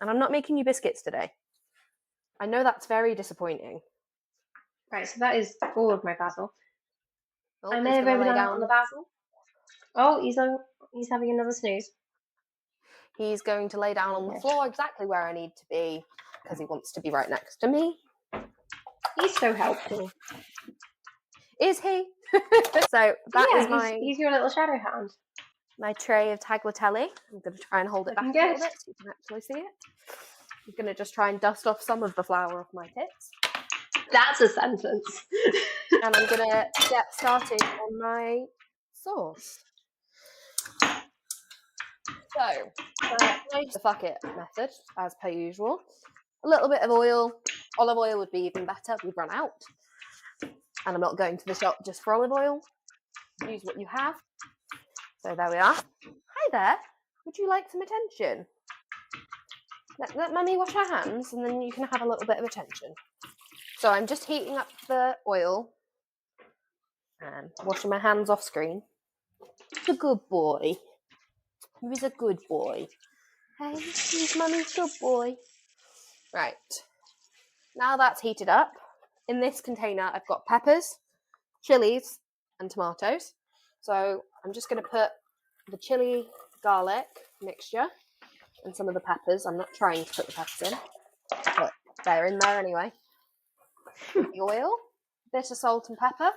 And I'm not making you biscuits today. I know that's very disappointing. Right, so that is all of my basil. Oh, I may he's have gonna lay overdone it down. on the basil. Oh, he's having another snooze. He's going to lay down on the floor exactly where I need to be because he wants to be right next to me. He's so helpful. Is he? So that is he's your little shadow hound. my tray of tagliatelle. I'm going to try and hold it back a little bit so you can actually see it. I'm going to just try and dust off some of the flour off my tits. That's a sentence. And I'm going to get started on my sauce. So, the fuck it method, as per usual. A little bit of oil. Olive oil would be even better. We've run out. And I'm not going to the shop just for olive oil. Use what you have. So there we are. Hi there. Would you like some attention? Let Mummy wash her hands and then you can have a little bit of attention. So I'm just heating up the oil and washing my hands off screen. He's a good boy. He's a good boy. Hey, he's Mummy's good boy. Right. Now that's heated up. In this container, I've got peppers, chilies, and tomatoes. So I'm just going to put the chili garlic mixture and some of the peppers. I'm not trying to put the peppers in, but they're in there anyway. The oil, a bit of salt and pepper,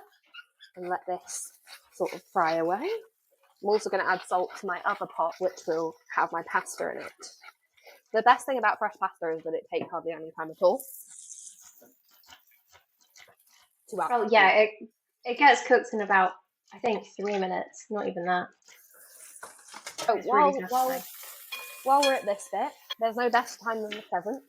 and let this sort of fry away. I'm also going to add salt to my other pot, which will have my pasta in it. The best thing about fresh pasta is that it takes hardly any time at all. Oh yeah, it gets cooked in about, I think, 3 minutes. Not even that. So while we're at this bit, there's no best time than the present.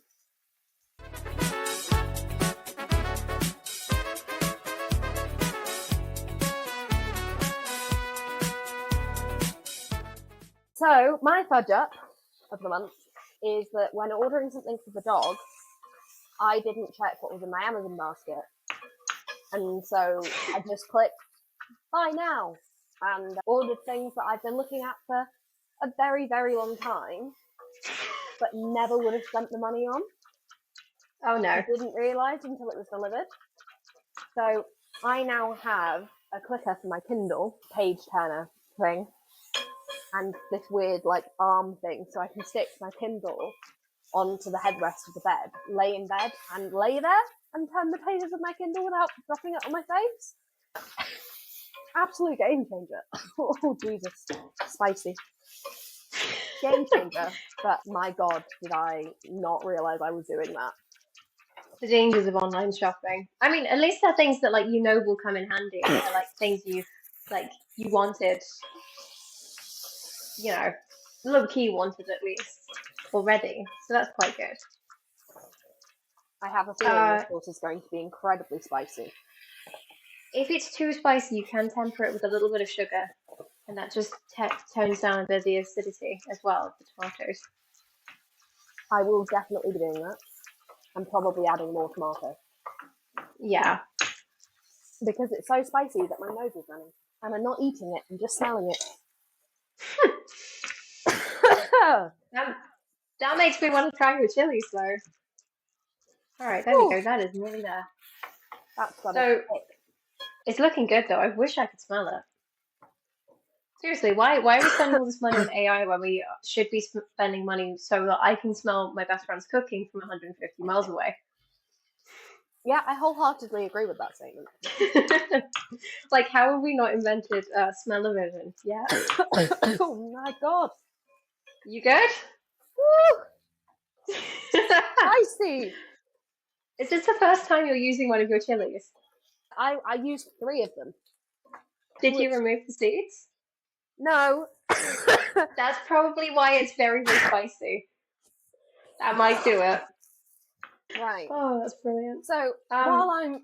So my fudge up of the month is that when ordering something for the dog, I didn't check what was in my Amazon basket. And so I just clicked buy now and ordered things that I've been looking at for a very, very long time, but never would have spent the money on. Oh no. I didn't realise until it was delivered. So I now have a clicker for my Kindle, page turner thing, and this weird like arm thing, so I can stick my Kindle onto the headrest of the bed, lay in bed and lay there and turn the pages of my Kindle without dropping it on my face. Absolute game changer. Oh, Jesus. Spicy. Game changer. But my God, did I not realise I was doing that. The dangers of online shopping. I mean, at least they're things that, like, you know will come in handy. They're, like, things you wanted, you know, low-key wanted at least already. So that's quite good. I have a feeling this sauce is going to be incredibly spicy. If it's too spicy, you can temper it with a little bit of sugar, and that just tones down a bit the acidity as well of the tomatoes. I will definitely be doing that. I'm probably adding more tomato. Yeah. Because it's so spicy that my nose is running. And I'm not eating it, I'm just smelling it. That makes me want to try your chilies, though. Alright, there we go. That is nearly there. That's got so, it's looking good, though. I wish I could smell it. Seriously, why are we spending all this money on AI when we should be spending money so that I can smell my best friend's cooking from 150 miles away? Yeah, I wholeheartedly agree with that statement. Like, how have we not invented smell-o-vision yet? Oh my God. You good? Woo! Spicy! Is this the first time you're using one of your chilies? I used 3 of them. Did you remove the seeds? No. That's probably why it's very, very spicy. That might do it. Right. Oh, that's brilliant. So, while I'm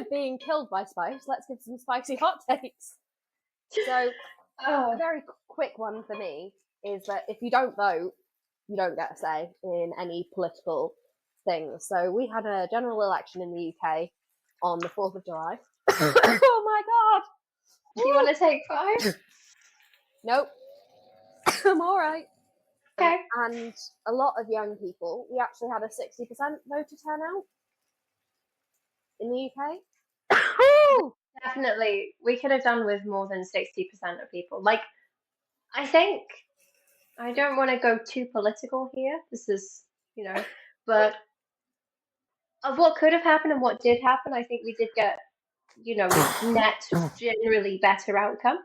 being killed by spice, let's get some spicy hot takes. So, a very quick one for me is that if you don't vote, you don't get a say in any political things. So we had a general election in the UK on the 4th of July. Oh my god! Do you want to take 5? Nope. I'm all right. Okay. And a lot of young people, we actually had a 60% voter turnout in the UK. Definitely, we could have done with more than 60% of people. Like, I think I don't want to go too political here. This is, but of what could have happened and what did happen, I think we did get, net generally better outcome.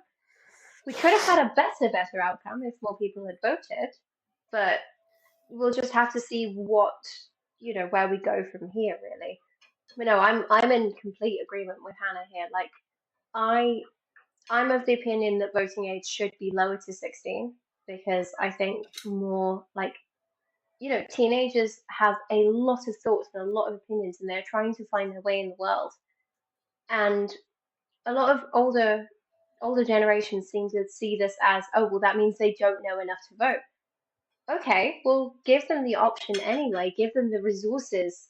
We could have had a better outcome if more people had voted, but we'll just have to see what, where we go from here, really. But no, I'm in complete agreement with Hannah here. Like, I'm of the opinion that voting age should be lower to 16 because I think more like, teenagers have a lot of thoughts and a lot of opinions and they're trying to find their way in the world. And a lot of older generations seem to see this as, oh, well, that means they don't know enough to vote. Okay, well, give them the option anyway. Give them the resources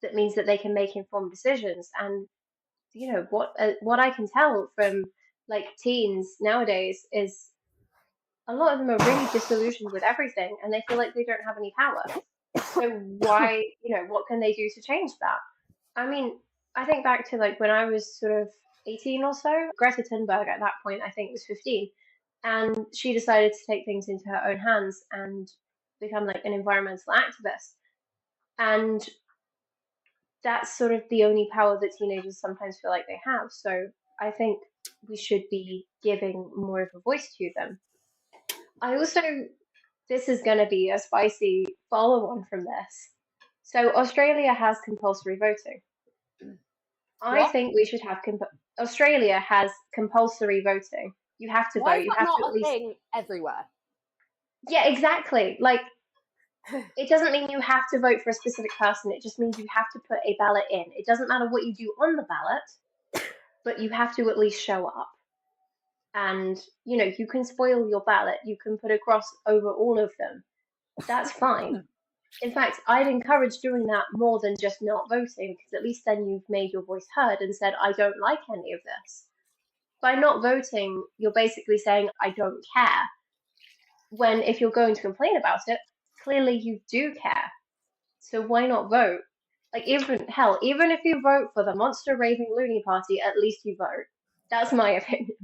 that means that they can make informed decisions. And what I can tell from like teens nowadays is a lot of them are really disillusioned with everything, and they feel like they don't have any power. So why, what can they do to change that? I mean, I think back to like when I was sort of 18 or so. Greta Thunberg at that point, I think, was 15, and she decided to take things into her own hands and become like an environmental activist. And that's sort of the only power that teenagers sometimes feel like they have. So I think we should be giving more of a voice to them. I also, this is going to be a spicy follow on from this. So Australia has compulsory voting. I What? think we should have Australia has compulsory voting. You have to Why vote. is You that have not to at a least. thing everywhere? Yeah, exactly. Like, it doesn't mean you have to vote for a specific person. It just means you have to put a ballot in. It doesn't matter what you do on the ballot, but you have to at least show up. And, you can spoil your ballot. You can put a cross over all of them. That's fine. In fact, I'd encourage doing that more than just not voting, because at least then you've made your voice heard and said, I don't like any of this. By not voting, you're basically saying, I don't care. When if you're going to complain about it, clearly you do care. So why not vote? Like, even if you vote for the monster raving loony party, at least you vote. That's my opinion.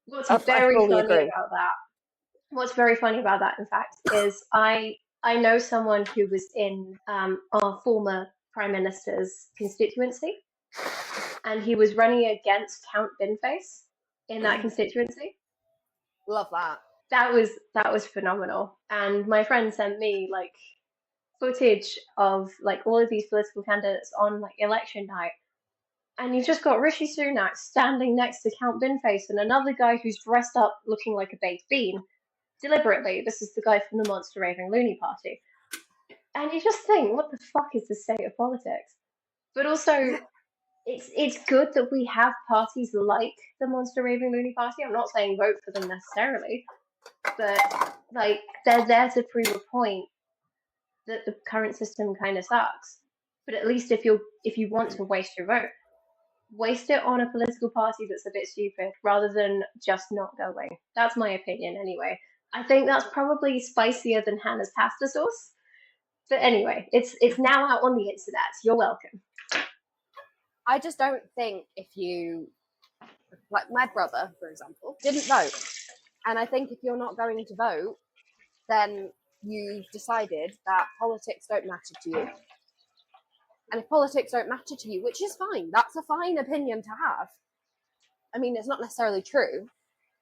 What's I very fully funny agree. about that? What's very funny about that, in fact, is I know someone who was in our former prime minister's constituency, and he was running against Count Binface in that constituency. Love that. That was phenomenal. And my friend sent me like footage of like all of these political candidates on like election night. And you've just got Rishi Sunak standing next to Count Binface and another guy who's dressed up looking like a baked bean. Deliberately, this is the guy from the Monster Raving Loony Party. And you just think, what the fuck is the state of politics? But also, it's good that we have parties like the Monster Raving Loony Party. I'm not saying vote for them necessarily, but like they're there to prove a point that the current system kind of sucks. But at least if you want to waste your vote, waste it on a political party that's a bit stupid rather than just not going. That's my opinion anyway. I think that's probably spicier than Hannah's pasta sauce. But anyway, it's now out on the internet. You're welcome. I just don't think if you, like my brother, for example, didn't vote. And I think if you're not going to vote, then you've decided that politics don't matter to you. And if politics don't matter to you, which is fine, that's a fine opinion to have. I mean, it's not necessarily true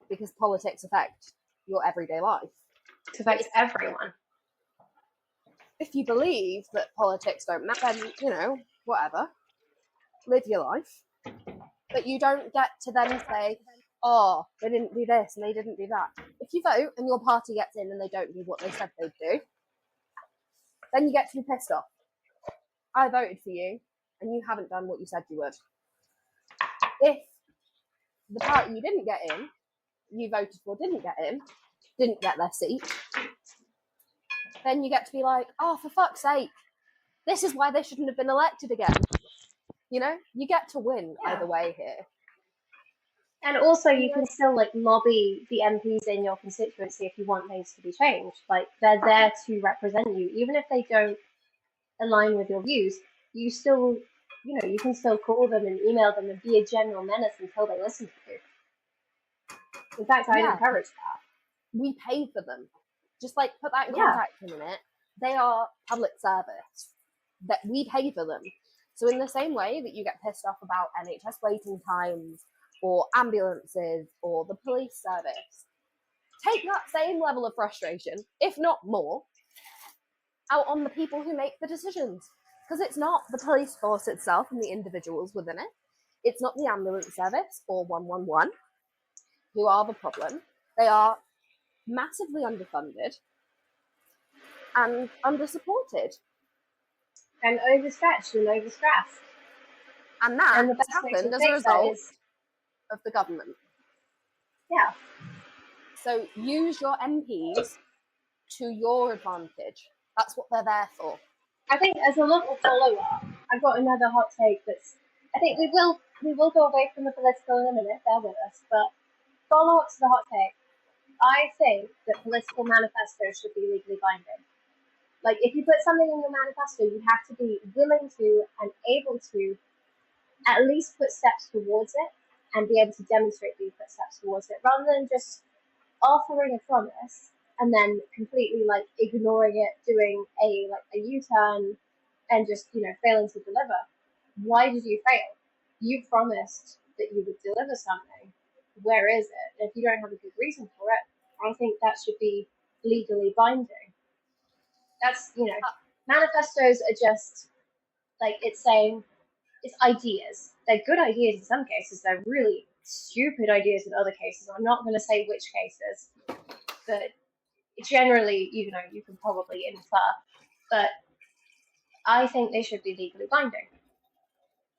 because politics affect your everyday life. It affects everyone. If you believe that politics don't matter, then, whatever. Live your life. But you don't get to then say, oh, they didn't do this and they didn't do that. If you vote and your party gets in and they don't do what they said they'd do, then you get to be pissed off. I voted for you and you haven't done what you said you would. If the party you didn't get in, you voted for didn't get in, didn't get their seat, then you get to be like, oh, for fuck's sake, this is why they shouldn't have been elected again. You know, you get to win either way here. And also, you can still like lobby the MPs in your constituency if you want things to be changed. Like they're there to represent you, even if they don't align with your views. You still, you know, you can still call them and email them and be a general menace until they listen to you. In fact, I'd encourage that. We pay for them. Just like put that in context in a minute. They are public service. That we pay for them. So in the same way that you get pissed off about NHS waiting times or ambulances or the police service, take that same level of frustration, if not more, out on the people who make the decisions. Because it's not the police force itself and the individuals within it. It's not the ambulance service or 111 who are the problem. They are massively underfunded and undersupported. And overstretched and overstressed. And that has happened as a result of the government. Yeah. So use your MPs to your advantage. That's what they're there for. I think as a local follow-up, I've got another hot take that's, I think we will go away from the political in a minute, bear with us, but follow-up to the hot take, I think that political manifestos should be legally binding. Like, if you put something in your manifesto, you have to be willing to and able to at least put steps towards it and be able to demonstrate that you put steps towards it, rather than just offering a promise and then completely like ignoring it, doing a U-turn and just, you know, failing to deliver. Why did you fail? You promised that you would deliver something. Where is it? And if you don't have a good reason for it, I think that should be legally binding. That's, you know, manifestos are just like, it's saying, it's ideas. They're good ideas in some cases. They're really stupid ideas in other cases. I'm not going to say which cases, but generally, you know, you can probably infer. But I think they should be legally binding.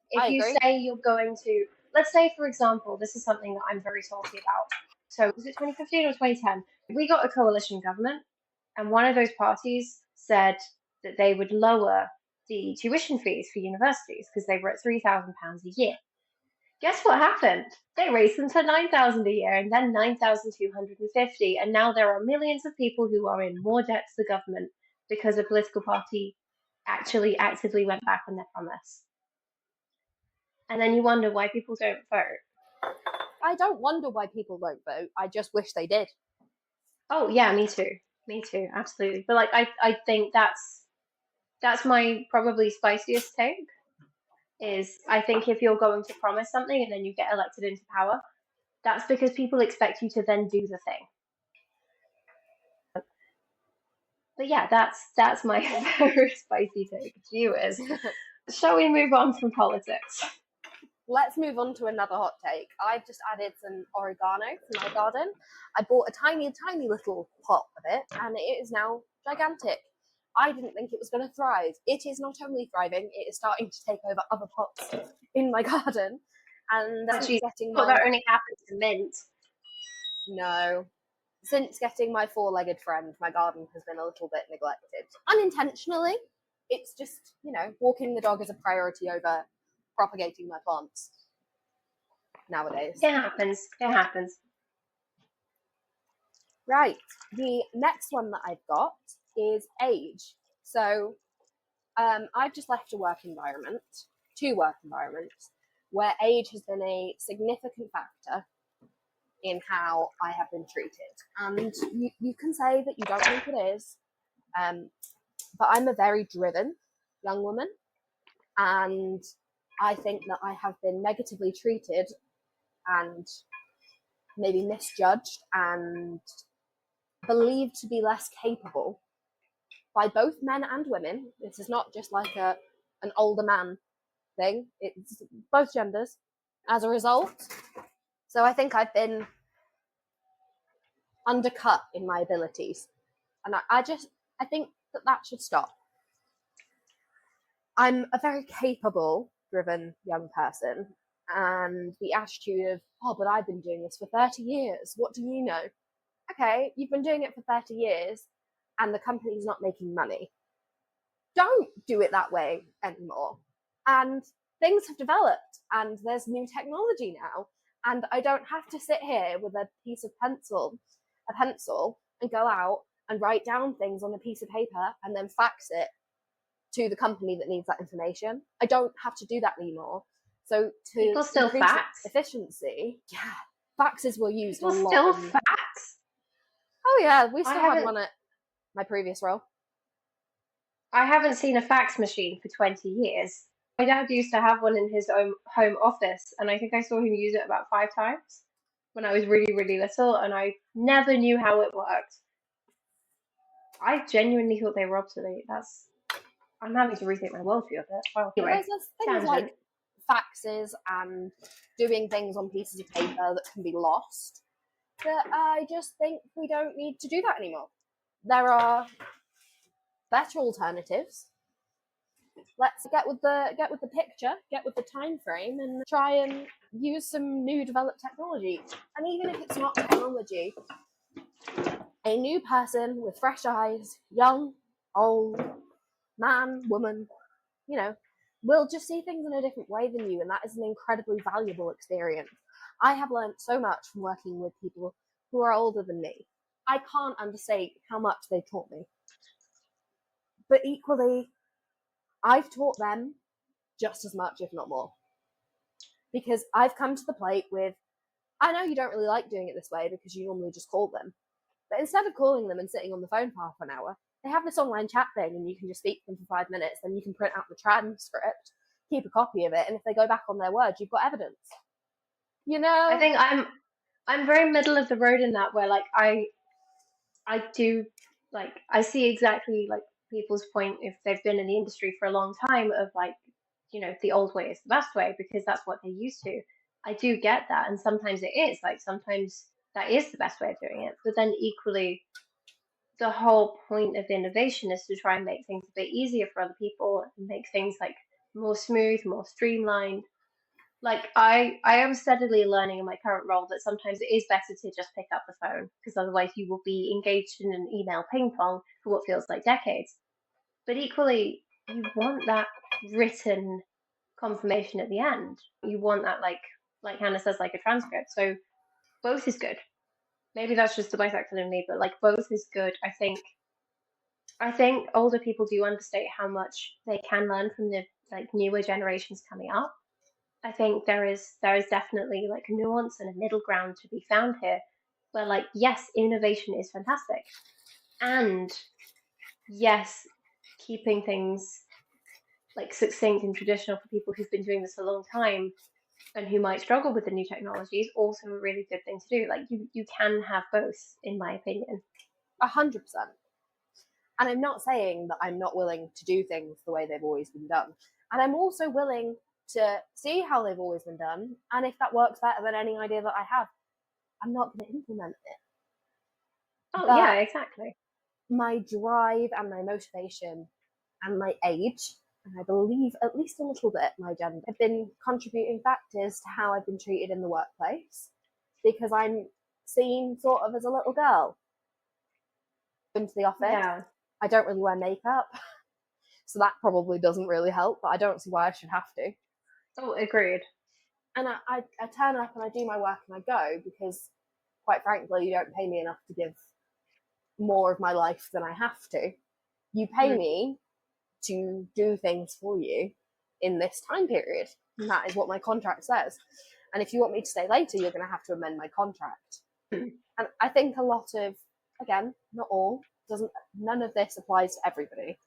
If you say you're going to, let's say, for example, this is something that I'm very salty about. So was it 2015 or 2010? We got a coalition government, and one of those parties said that they would lower the tuition fees for universities because they were at £3,000 a year. Guess what happened? They raised them to £9,000 a year and then £9,250, and now there are millions of people who are in more debt to the government because a political party actually actively went back on their promise. And then you wonder why people don't vote. I don't wonder why people don't vote. I just wish they did. Oh yeah, me too. Me too, absolutely. But like, I think that's my probably spiciest take. Is I think if you're going to promise something and then you get elected into power, that's because people expect you to then do the thing. But yeah, that's my very spicy take. Viewers, shall we move on from politics? Let's move on to another hot take. I've just added some oregano to my garden. I bought a tiny, tiny little pot of it, and it is now gigantic. I didn't think it was going to thrive. It is not only thriving, it is starting to take over other pots in my garden. And that only happens to mint. No. Since getting my four-legged friend, my garden has been a little bit neglected. Unintentionally. It's just, you know, walking the dog is a priority over propagating my plants nowadays. It happens. Right. The next one that I've got is age. So I've just left a work environment, two work environments, where age has been a significant factor in how I have been treated. And you can say that you don't think it is, but I'm a very driven young woman, and I think that I have been negatively treated and maybe misjudged and believed to be less capable by both men and women. This is not just like an older man thing. It's both genders as a result. So I think I've been undercut in my abilities. And I think that should stop. I'm a very capable, driven young person. And the attitude of, oh, but I've been doing this for 30 years. What do you know? Okay, you've been doing it for 30 years, and the company's not making money. Don't do it that way anymore. And things have developed, and there's new technology now, and I don't have to sit here with a pencil, and go out and write down things on a piece of paper and then fax it to the company that needs that information. I don't have to do that anymore. So to People still increase fax? efficiency, yeah, faxes were used People a lot. still fax? Oh yeah, we still had one at my previous role. I haven't seen a fax machine for 20 years. My dad used to have one in his own home office, and I think I saw him use it about 5 times when I was really, really little, and I never knew how it worked. I genuinely thought they were obsolete. I'm having to rethink my worldview a bit. Well, anyway, there's things like faxes and doing things on pieces of paper that can be lost that I just think we don't need to do that anymore. There are better alternatives. Let's get with the picture, get with the time frame, and try and use some new developed technology. And even if it's not technology, a new person with fresh eyes, young, old, man, woman, will just see things in a different way than you, and that is an incredibly valuable experience. I have learned so much from working with people who are older than me. I can't understate how much they've taught me. But equally, I've taught them just as much, if not more. Because I've come to the plate with, I know you don't really like doing it this way because you normally just call them. But instead of calling them and sitting on the phone for half an hour, they have this online chat thing and you can just speak to them for 5 minutes, then you can print out the transcript, keep a copy of it, and if they go back on their word, you've got evidence. I think I'm very middle of the road in that, where like I do, like, I see exactly like people's point if they've been in the industry for a long time of like, the old way is the best way because that's what they're used to. I do get that, and sometimes it is like sometimes that is the best way of doing it, but then equally the whole point of innovation is to try and make things a bit easier for other people and make things like more smooth, more streamlined. Like I am steadily learning in my current role that sometimes it is better to just pick up the phone because otherwise you will be engaged in an email ping pong for what feels like decades. But equally, you want that written confirmation at the end. You want that like Hannah says, like a transcript. So both is good. Maybe that's just the bisexual in me, but like both is good. I think older people do understate how much they can learn from the like newer generations coming up. I think there is definitely like a nuance and a middle ground to be found here, where like yes, innovation is fantastic, and yes, keeping things like succinct and traditional for people who've been doing this a long time and who might struggle with the new technology is also a really good thing to do. Like you can have both, in my opinion. 100%. And I'm not saying that I'm not willing to do things the way they've always been done. And I'm also willing to see how they've always been done. And if that works better than any idea that I have, I'm not going to implement it. Oh, but yeah, exactly. My drive and my motivation and my age, and I believe at least a little bit my gender, have been contributing factors to how I've been treated in the workplace because I'm seen sort of as a little girl. Into the office. Yeah. I don't really wear makeup, so that probably doesn't really help, but I don't see why I should have to. Oh, agreed. And I turn up and I do my work and I go because, quite frankly, you don't pay me enough to give more of my life than I have to. You pay me to do things for you in this time period. And that is what my contract says. And if you want me to stay later, you're going to have to amend my contract. And I think a lot of, again, not all, none of this applies to everybody.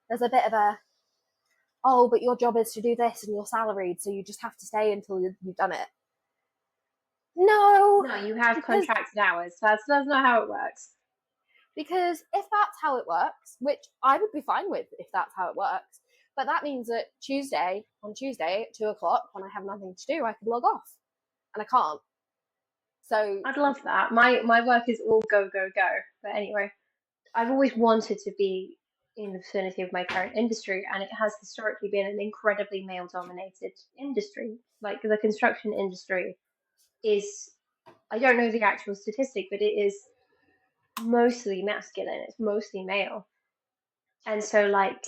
There's a bit of a, oh, but your job is to do this and you're salaried, so you just have to stay until you've done it. No, you have contracted hours. That's not how it works. Because if that's how it works, which I would be fine with if that's how it works, but that means that on Tuesday at 2:00, when I have nothing to do, I could log off, and I can't. So I'd love that. My work is all go, go, go. But anyway, I've always wanted to be in the vicinity of my current industry, and it has historically been an incredibly male-dominated industry. Like the construction industry is, I don't know the actual statistic, but it is mostly masculine, it's mostly male. And so, like,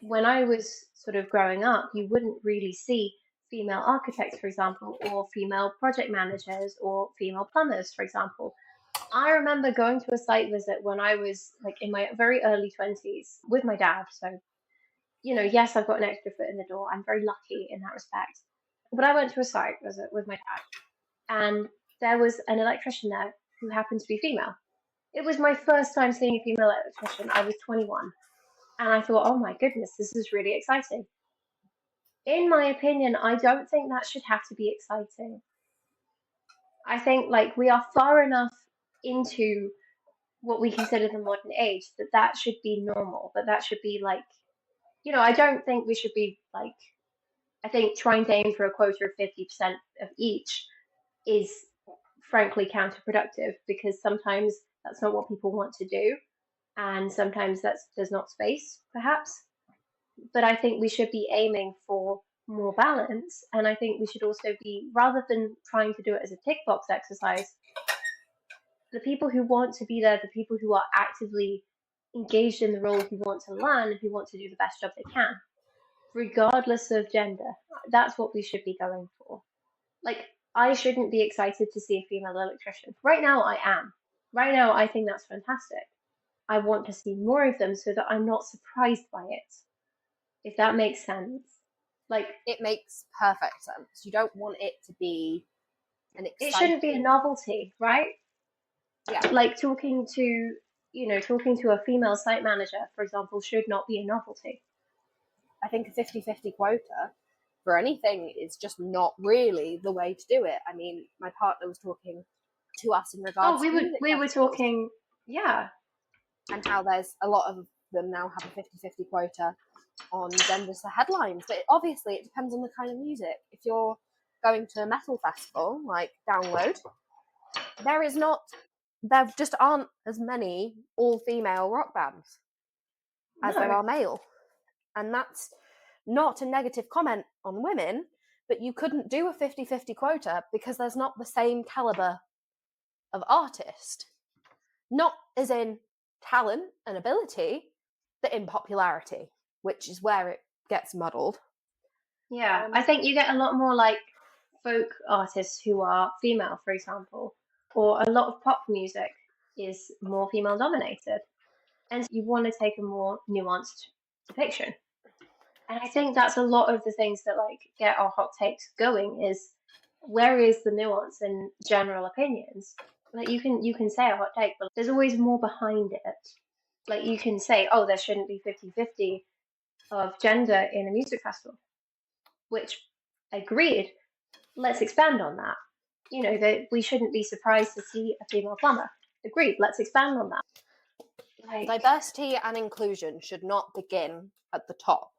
when I was sort of growing up, you wouldn't really see female architects, for example, or female project managers, or female plumbers, for example. I remember going to a site visit when I was like in my very early 20s with my dad. So, yes, I've got an extra foot in the door. I'm very lucky in that respect. But I went to a site visit with my dad, and there was an electrician there who happened to be female. It was my first time seeing a female electrician. I was 21, and I thought, oh my goodness, this is really exciting. In my opinion, I don't think that should have to be exciting. I think like we are far enough into what we consider the modern age that that should be normal, that should be like, I don't think we should be like, I think trying to aim for a quota of 50% of each is frankly counterproductive, because sometimes that's not what people want to do, and sometimes there's not space, perhaps. But I think we should be aiming for more balance, and I think we should also be, rather than trying to do it as a tick box exercise, the people who want to be there, the people who are actively engaged in the role, who want to learn, who want to do the best job they can, regardless of gender. That's what we should be going for. Like, I shouldn't be excited to see a female electrician. Right now, I am. Right now, I think that's fantastic. I want to see more of them so that I'm not surprised by it, if that makes sense. Like, It makes perfect sense. You don't want it to be an it exciting. shouldn't be a novelty, right? Yeah. Like talking to a female site manager, for example, should not be a novelty. I think a 50-50 quota for anything is just not really the way to do it. I mean, my partner was talking to us in regards to music we were festivals, talking, yeah, and how there's a lot of them now have a 50-50 quota on genders for headlines. But obviously, it depends on the kind of music. If you're going to a metal festival like Download, there just aren't as many all-female rock bands as there no, are male. And that's not a negative comment on women, but you couldn't do a 50-50 quota because there's not the same caliber of artist. Not as in talent and ability, but in popularity, which is where it gets muddled. yeah. I think you get a lot more like folk artists who are female, for example, or a lot of pop music is more female dominated, and you want to take a more nuanced depiction. And I think that's a lot of the things that like get our hot takes going, is where is the nuance in general opinions? Like you can say a hot take, but there's always more behind it. Like you can say, oh, there shouldn't be 50-50 of gender in a music festival, which agreed. Let's expand on that. That we shouldn't be surprised to see a female plumber. Agreed. Let's expand on that. Like, diversity and inclusion should not begin at the top.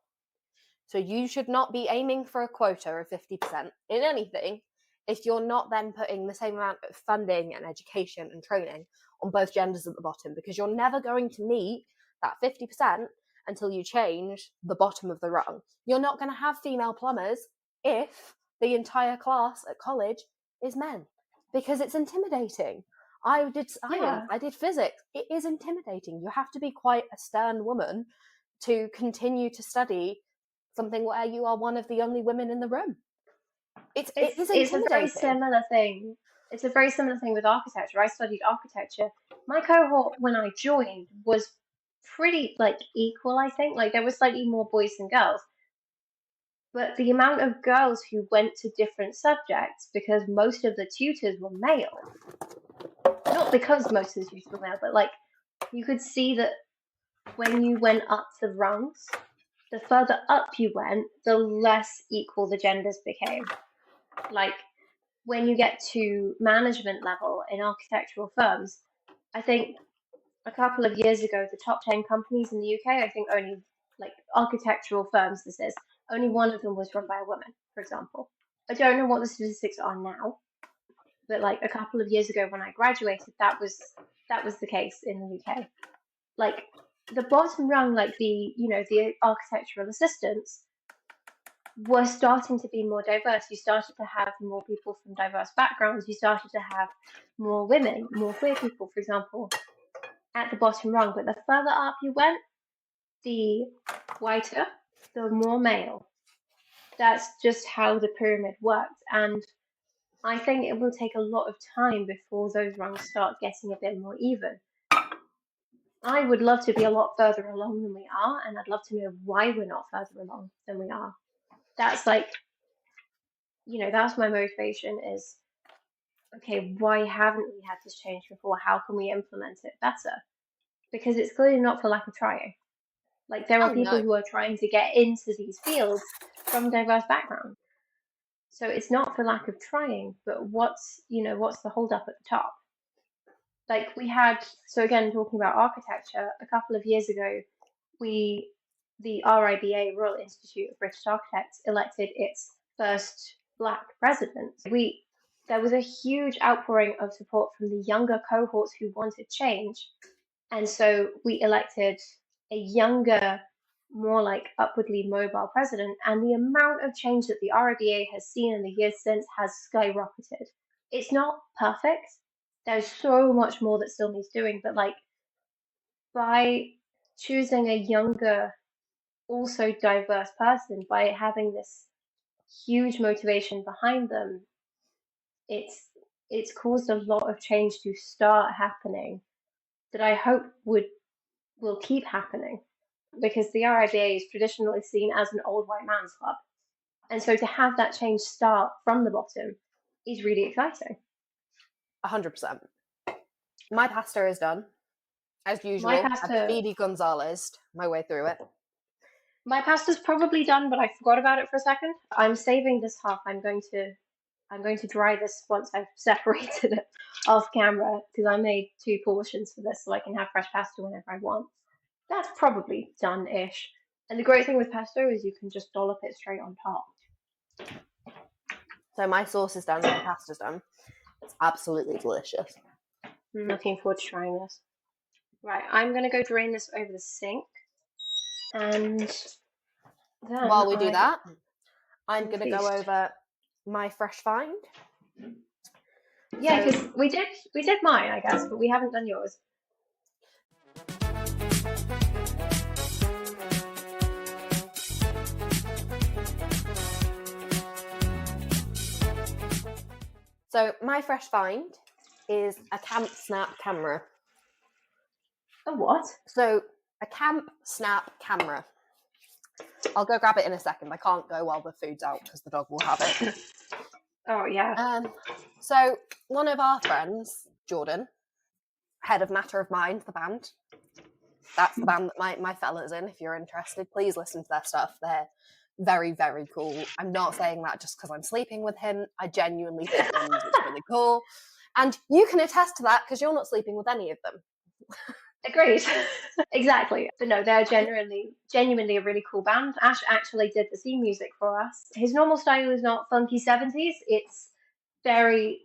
So you should not be aiming for a quota of 50% in anything if you're not then putting the same amount of funding and education and training on both genders at the bottom, because you're never going to meet that 50% until you change the bottom of the rung. You're not going to have female plumbers if the entire class at college is men, because it's intimidating. I did science, yeah. I did physics. It is intimidating. You have to be quite a stern woman to continue to study something where you are one of the only women in the room. It is intimidating. It's a very similar thing. It's a very similar thing with architecture. I studied architecture. My cohort when I joined was pretty like equal, I think. Like there was slightly more boys than girls. But the amount of girls who went to different subjects, because most of the tutors were male. Not because most of the tutors were male, but like you could see that when you went up the rungs, the further up you went, the less equal the genders became. Like when you get to management level in architectural firms, I think a couple of years ago, the top 10 companies in the UK, I think only like architectural firms, this is, only one of them was run by a woman, for example. I don't know what the statistics are now, but like a couple of years ago when I graduated, that was the case in the UK. Like the bottom rung, like the architectural assistants were starting to be more diverse. You started to have more people from diverse backgrounds. You started to have more women, more queer people, for example. at the bottom rung, but the further up you went, the whiter, the more male. That's just how the pyramid works. And I think it will take a lot of time before those rungs start getting a bit more even. I would love to be a lot further along than we are, and I'd love to know why we're not further along than we are. That's like, that's my motivation is, okay, why haven't we had this change before? How can we implement it better? Because it's clearly not for lack of trying. Like, there are people who are trying to get into these fields from diverse backgrounds. So it's not for lack of trying, but what's the holdup at the top? Like so again, talking about architecture, a couple of years ago, the RIBA, Royal Institute of British Architects, elected its first Black president. There was a huge outpouring of support from the younger cohorts who wanted change. And so we elected a younger, more like upwardly mobile president, and the amount of change that the RIBA has seen in the years since has skyrocketed. It's not perfect. There's so much more that still needs doing, but like by choosing a younger, also diverse person, by having this huge motivation behind them, it's caused a lot of change to start happening that I hope will keep happening, because the RIBA is traditionally seen as an old white man's club. And so to have that change start from the bottom is really exciting. 100%. My pasta is done. As usual, I've Speedy Gonzalez my way through it. My pasta's probably done, but I forgot about it for a second. I'm saving this half. I'm going to dry this once I've separated it off camera, because I made 2 portions for this so I can have fresh pasta whenever I want. That's probably done-ish. And the great thing with pesto is you can just dollop it straight on top. So my sauce is done, my pasta's done. It's absolutely delicious. I'm looking forward to trying this. Right, I'm going to go drain this over the sink. And then while we do that, I'm going to go over my fresh find. Yeah, because we did mine, I guess, but we haven't done yours. So my fresh find is a camp snap camera. A what? So a camp snap camera. I'll go grab it in a second. I can't go while the food's out because the dog will have it. Oh, yeah. So one of our friends, Jordan, head of Matter of Mind, the band. That's the band that my fella's in. If you're interested, please listen to their stuff. They're very, very cool. I'm not saying that just because I'm sleeping with him. I genuinely think their music's really cool. And you can attest to that because you're not sleeping with any of them. Agreed. Exactly. But no, they're genuinely a really cool band. Ash actually did the theme music for us. His normal style is not funky 70s. It's very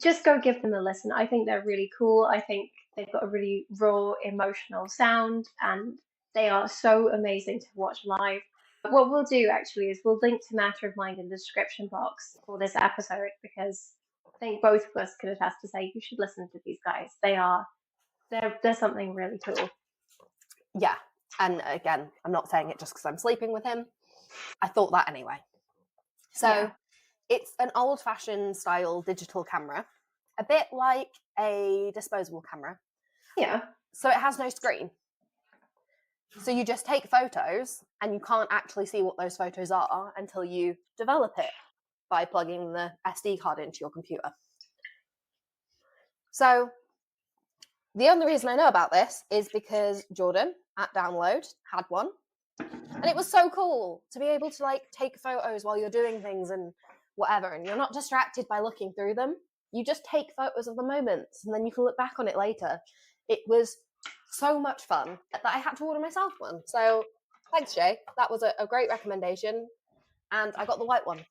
just go give them a listen. I think they're really cool. I think they've got a really raw, emotional sound, and they are so amazing to watch live. What we'll do actually is we'll link to Matter of Mind in the description box for this episode, because I think both of us could attest to say you should listen to these guys. They're something really cool. Yeah, and again, I'm not saying it just because I'm sleeping with him. I thought that anyway. So it's an old-fashioned style digital camera, a bit like a disposable camera. Yeah. So it has no screen. So you just take photos, and you can't actually see what those photos are until you develop it by plugging the SD card into your computer. So the only reason I know about this is because Jordan at Download had one, and it was so cool to be able to take photos while you're doing things and whatever, and you're not distracted by looking through them. You just take photos of the moments, and then you can look back on it later. It was so much fun that I had to order myself one. So thanks, Jay. That was a great recommendation, and I got the white one.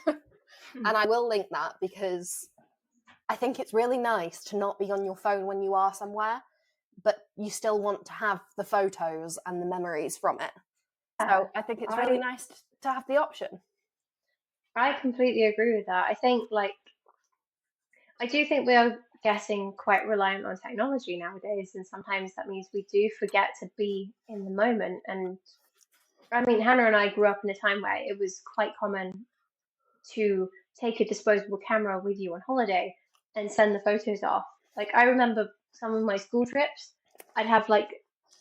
And I will link that because I think it's really nice to not be on your phone when you are somewhere, but you still want to have the photos and the memories from it. So I think it's really nice to have the option. I completely agree with that. I think I do think we are getting quite reliant on technology nowadays, and sometimes that means we do forget to be in the moment. And I mean, Hannah and I grew up in a time where it was quite common to take a disposable camera with you on holiday and send the photos off. Like, I remember some of my school trips, I'd have like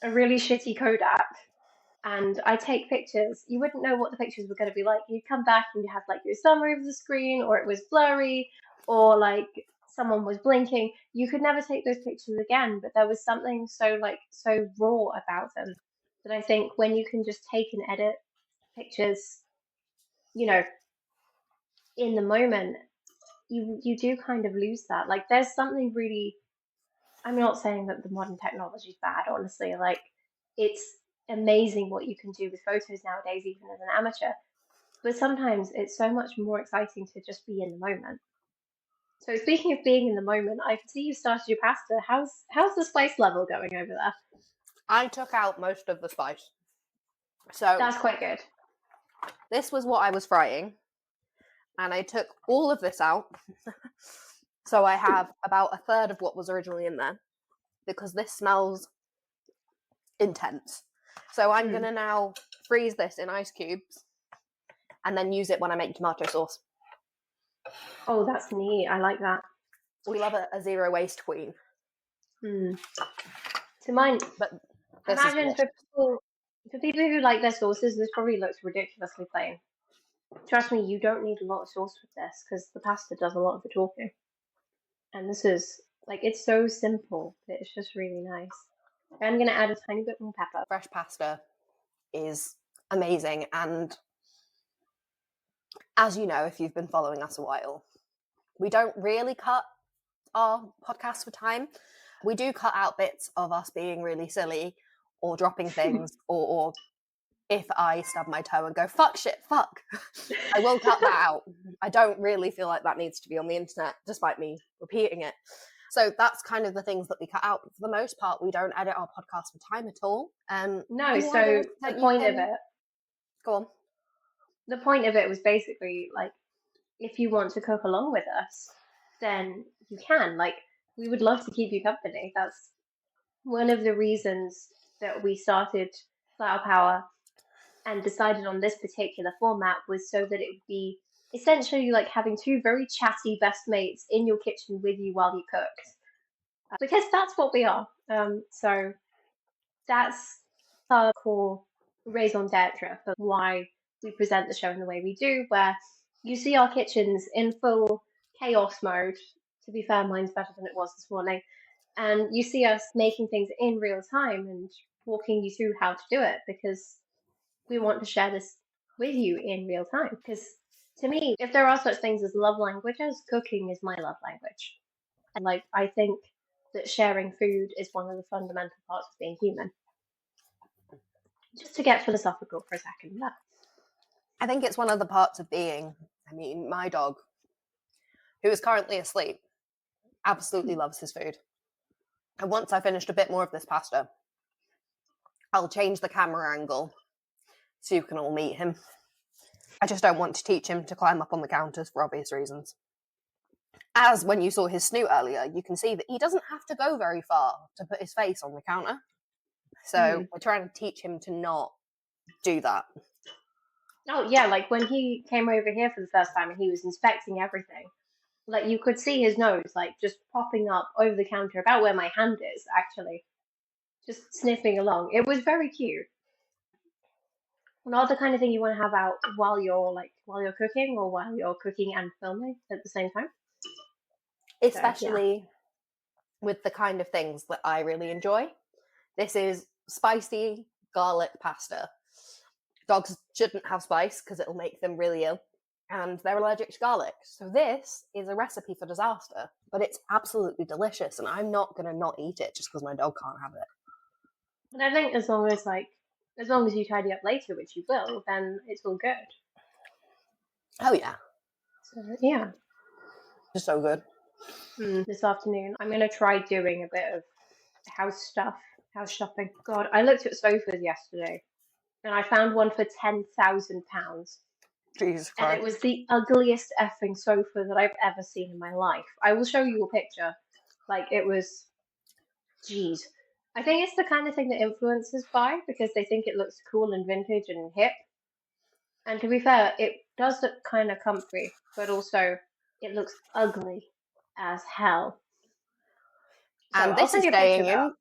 a really shitty Kodak and I'd take pictures. You wouldn't know what the pictures were going to be like. You'd come back and you have like your summary of the screen, or it was blurry, or like someone was blinking. You could never take those pictures again, but there was something so like so raw about them that I think when you can just take and edit pictures, you know, in the moment, you do kind of lose that. Like there's something really, I'm not saying that the modern technology is bad, honestly. Like it's amazing what you can do with photos nowadays, even as an amateur. But sometimes it's so much more exciting to just be in the moment. So speaking of being in the moment, I can see you started your pasta. How's the spice level going over there? I took out most of the spice. So That's quite good. this was what I was frying, and I took all of this out. So I have about a third of what was originally in there, because this smells intense. So I'm going to now freeze this in ice cubes and then use it when I make tomato sauce. Oh, that's neat. I like that. We love a zero waste queen. To mine, But imagine for people who like their sauces, this probably looks ridiculously plain. Trust me, you don't need a lot of sauce with this because the pasta does a lot of the talking. And this is like it's so simple, but it's just really nice. I'm gonna add a tiny bit more pepper. Fresh pasta is amazing, and as you know, if you've been following us a while, we don't really cut our podcast for time. We do cut out bits of us being really silly or dropping things, or if I stub my toe and go, fuck shit, fuck, I will cut that out. I don't really feel like that needs to be on the internet, despite me repeating it. So that's kind of the things that we cut out. But for the most part, we don't edit our podcast for time at all. No, so the point of it. Go on. The point of it was basically like, if you want to cook along with us, then you can. Like, we would love to keep you company. That's one of the reasons that we started Flower Power and decided on this particular format, was so that it would be essentially like having two very chatty best mates in your kitchen with you while you cooked. Because that's what we are. So that's our core raison d'etre for why we present the show in the way we do, where you see our kitchens in full chaos mode. To be fair, mine's better than it was this morning. And you see us making things in real time and walking you through how to do it, because we want to share this with you in real time. Because to me, if there are such things as love languages, cooking is my love language. And like, I think that sharing food is one of the fundamental parts of being human. Just to get philosophical for a second. Yeah. I think it's one of the parts of being, I mean, my dog, who is currently asleep, absolutely loves his food. And once I finished a bit more of this pasta, I'll change the camera angle so you can all meet him. I just don't want to teach him to climb up on the counters for obvious reasons. As when you saw his snoot earlier, you can see that he doesn't have to go very far to put his face on the counter. So we're trying to teach him to not do that. Oh, yeah, like when he came over here for the first time and he was inspecting everything, like you could see his nose like just popping up over the counter about where my hand is, actually. Just sniffing along. It was very cute. Not the kind of thing you want to have out while you're cooking, or while you're cooking and filming at the same time. Especially with the kind of things that I really enjoy. This is spicy garlic pasta. Dogs shouldn't have spice because it'll make them really ill, and they're allergic to garlic. So this is a recipe for disaster, but it's absolutely delicious, and I'm not going to not eat it just because my dog can't have it. And I think as long as you tidy up later, which you will, then it's all good. Oh yeah. So yeah. Just so good. This afternoon, I'm going to try doing a bit of house shopping. God, I looked at sofas yesterday, and I found one for £10,000. Jesus And Christ. it was the ugliest effing sofa that I've ever seen in my life. I will show you a picture. Like, it was, jeez. I think it's the kind of thing that influencers buy because they think it looks cool and vintage and hip. And to be fair, it does look kind of comfy, but also it looks ugly as hell. So And I'll this send is you a picture staying in.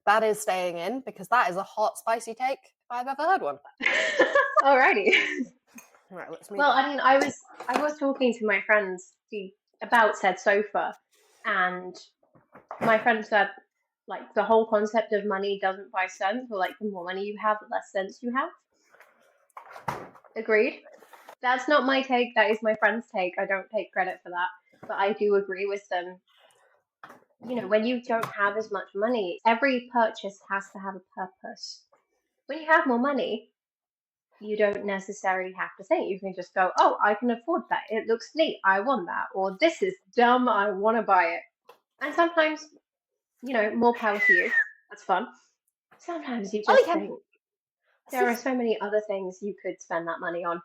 That is staying in because that is a hot, spicy take if I've ever heard one. Alrighty. Right, let's move Well, on. I mean, I was talking to my friends about said sofa, and my friend said, like, the whole concept of money doesn't buy sense, or like the more money you have, the less sense you have. Agreed. That's not my take. That is my friend's take. I don't take credit for that, but I do agree with them. You know, when you don't have as much money, every purchase has to have a purpose. When you have more money, you don't necessarily have to think. You can just go, oh, I can afford that. It looks neat. I want that. Or this is dumb. I want to buy it. And sometimes, you know, more power to you. That's fun. Sometimes you just think there are so many other things you could spend that money on.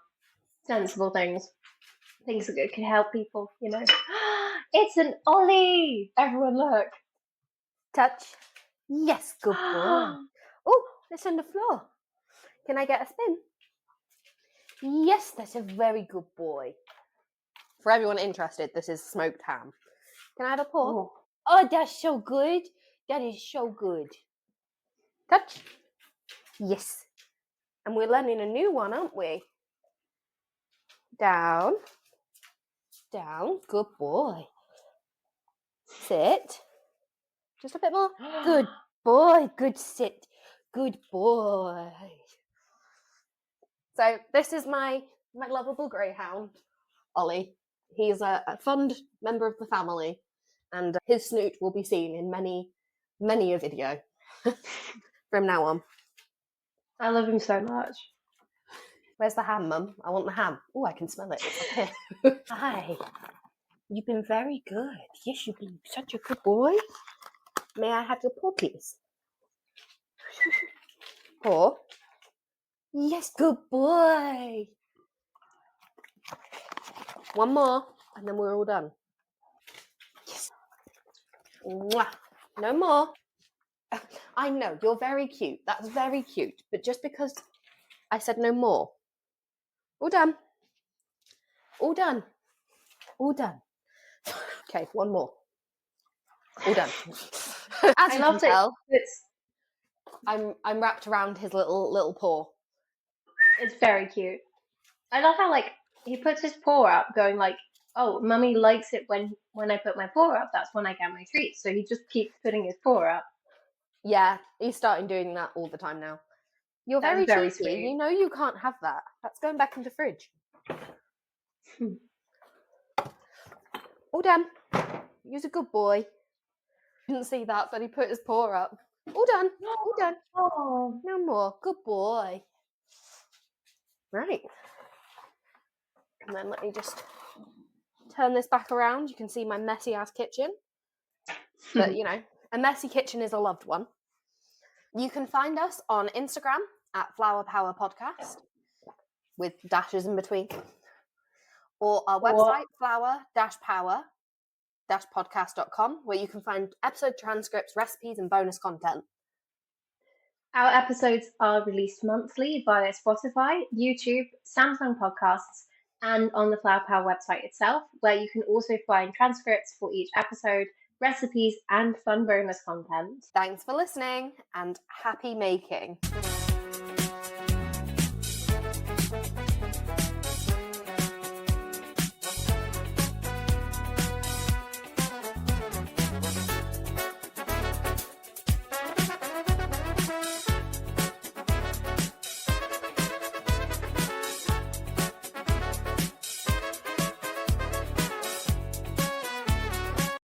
Sensible things. Things that could help people, you know. It's an Olly! Everyone look. Touch. Yes, good boy. Oh, it's on the floor. Can I get a spin? Yes, that's a very good boy. For everyone interested, this is smoked ham. Can I have a paw? Oh, that's so good. That is so good. Touch. Yes. And we're learning a new one, aren't we? Down. Down. Good boy. Sit. Just a bit more. Good boy. Good sit. Good boy. So this is my lovable greyhound, Olly. He's a fond member of the family, and his snoot will be seen in many a video from now on. I love him so much. Where's the ham, Mum? I want the ham. Oh, I can smell it. It's up here. Hi. You've been very good. Yes, you've been such a good boy. May I have your paw, please? Paw. Yes, good boy. One more, and then we're all done. Yes. Mwah. No more. I know, you're very cute. That's very cute. But just because I said no more. All done. All done. All done. Okay, one more. All done. As you can tell, I'm wrapped around his little paw. It's very cute. I love how, like, he puts his paw up going like, oh, mummy likes it when I put my paw up. That's when I get my treats. So he just keeps putting his paw up. Yeah, he's starting doing that all the time now. You're very cheeky. Sweet. You know you can't have that. That's going back in the fridge. All done. He's a good boy. Didn't see that, but he put his paw up. All done. All done. Oh, no more. Good boy. Right. And then let me just turn this back around. You can see my messy ass kitchen. But, you know, a messy kitchen is a loved one. You can find us on Instagram at Flower Power Podcast with dashes in between. Or our website, flower-power-podcast.com, where you can find episode transcripts, recipes, and bonus content. Our episodes are released monthly via Spotify, YouTube, Samsung Podcasts, and on the Flower Power website itself, where you can also find transcripts for each episode, recipes, and fun bonus content. Thanks for listening, and happy making.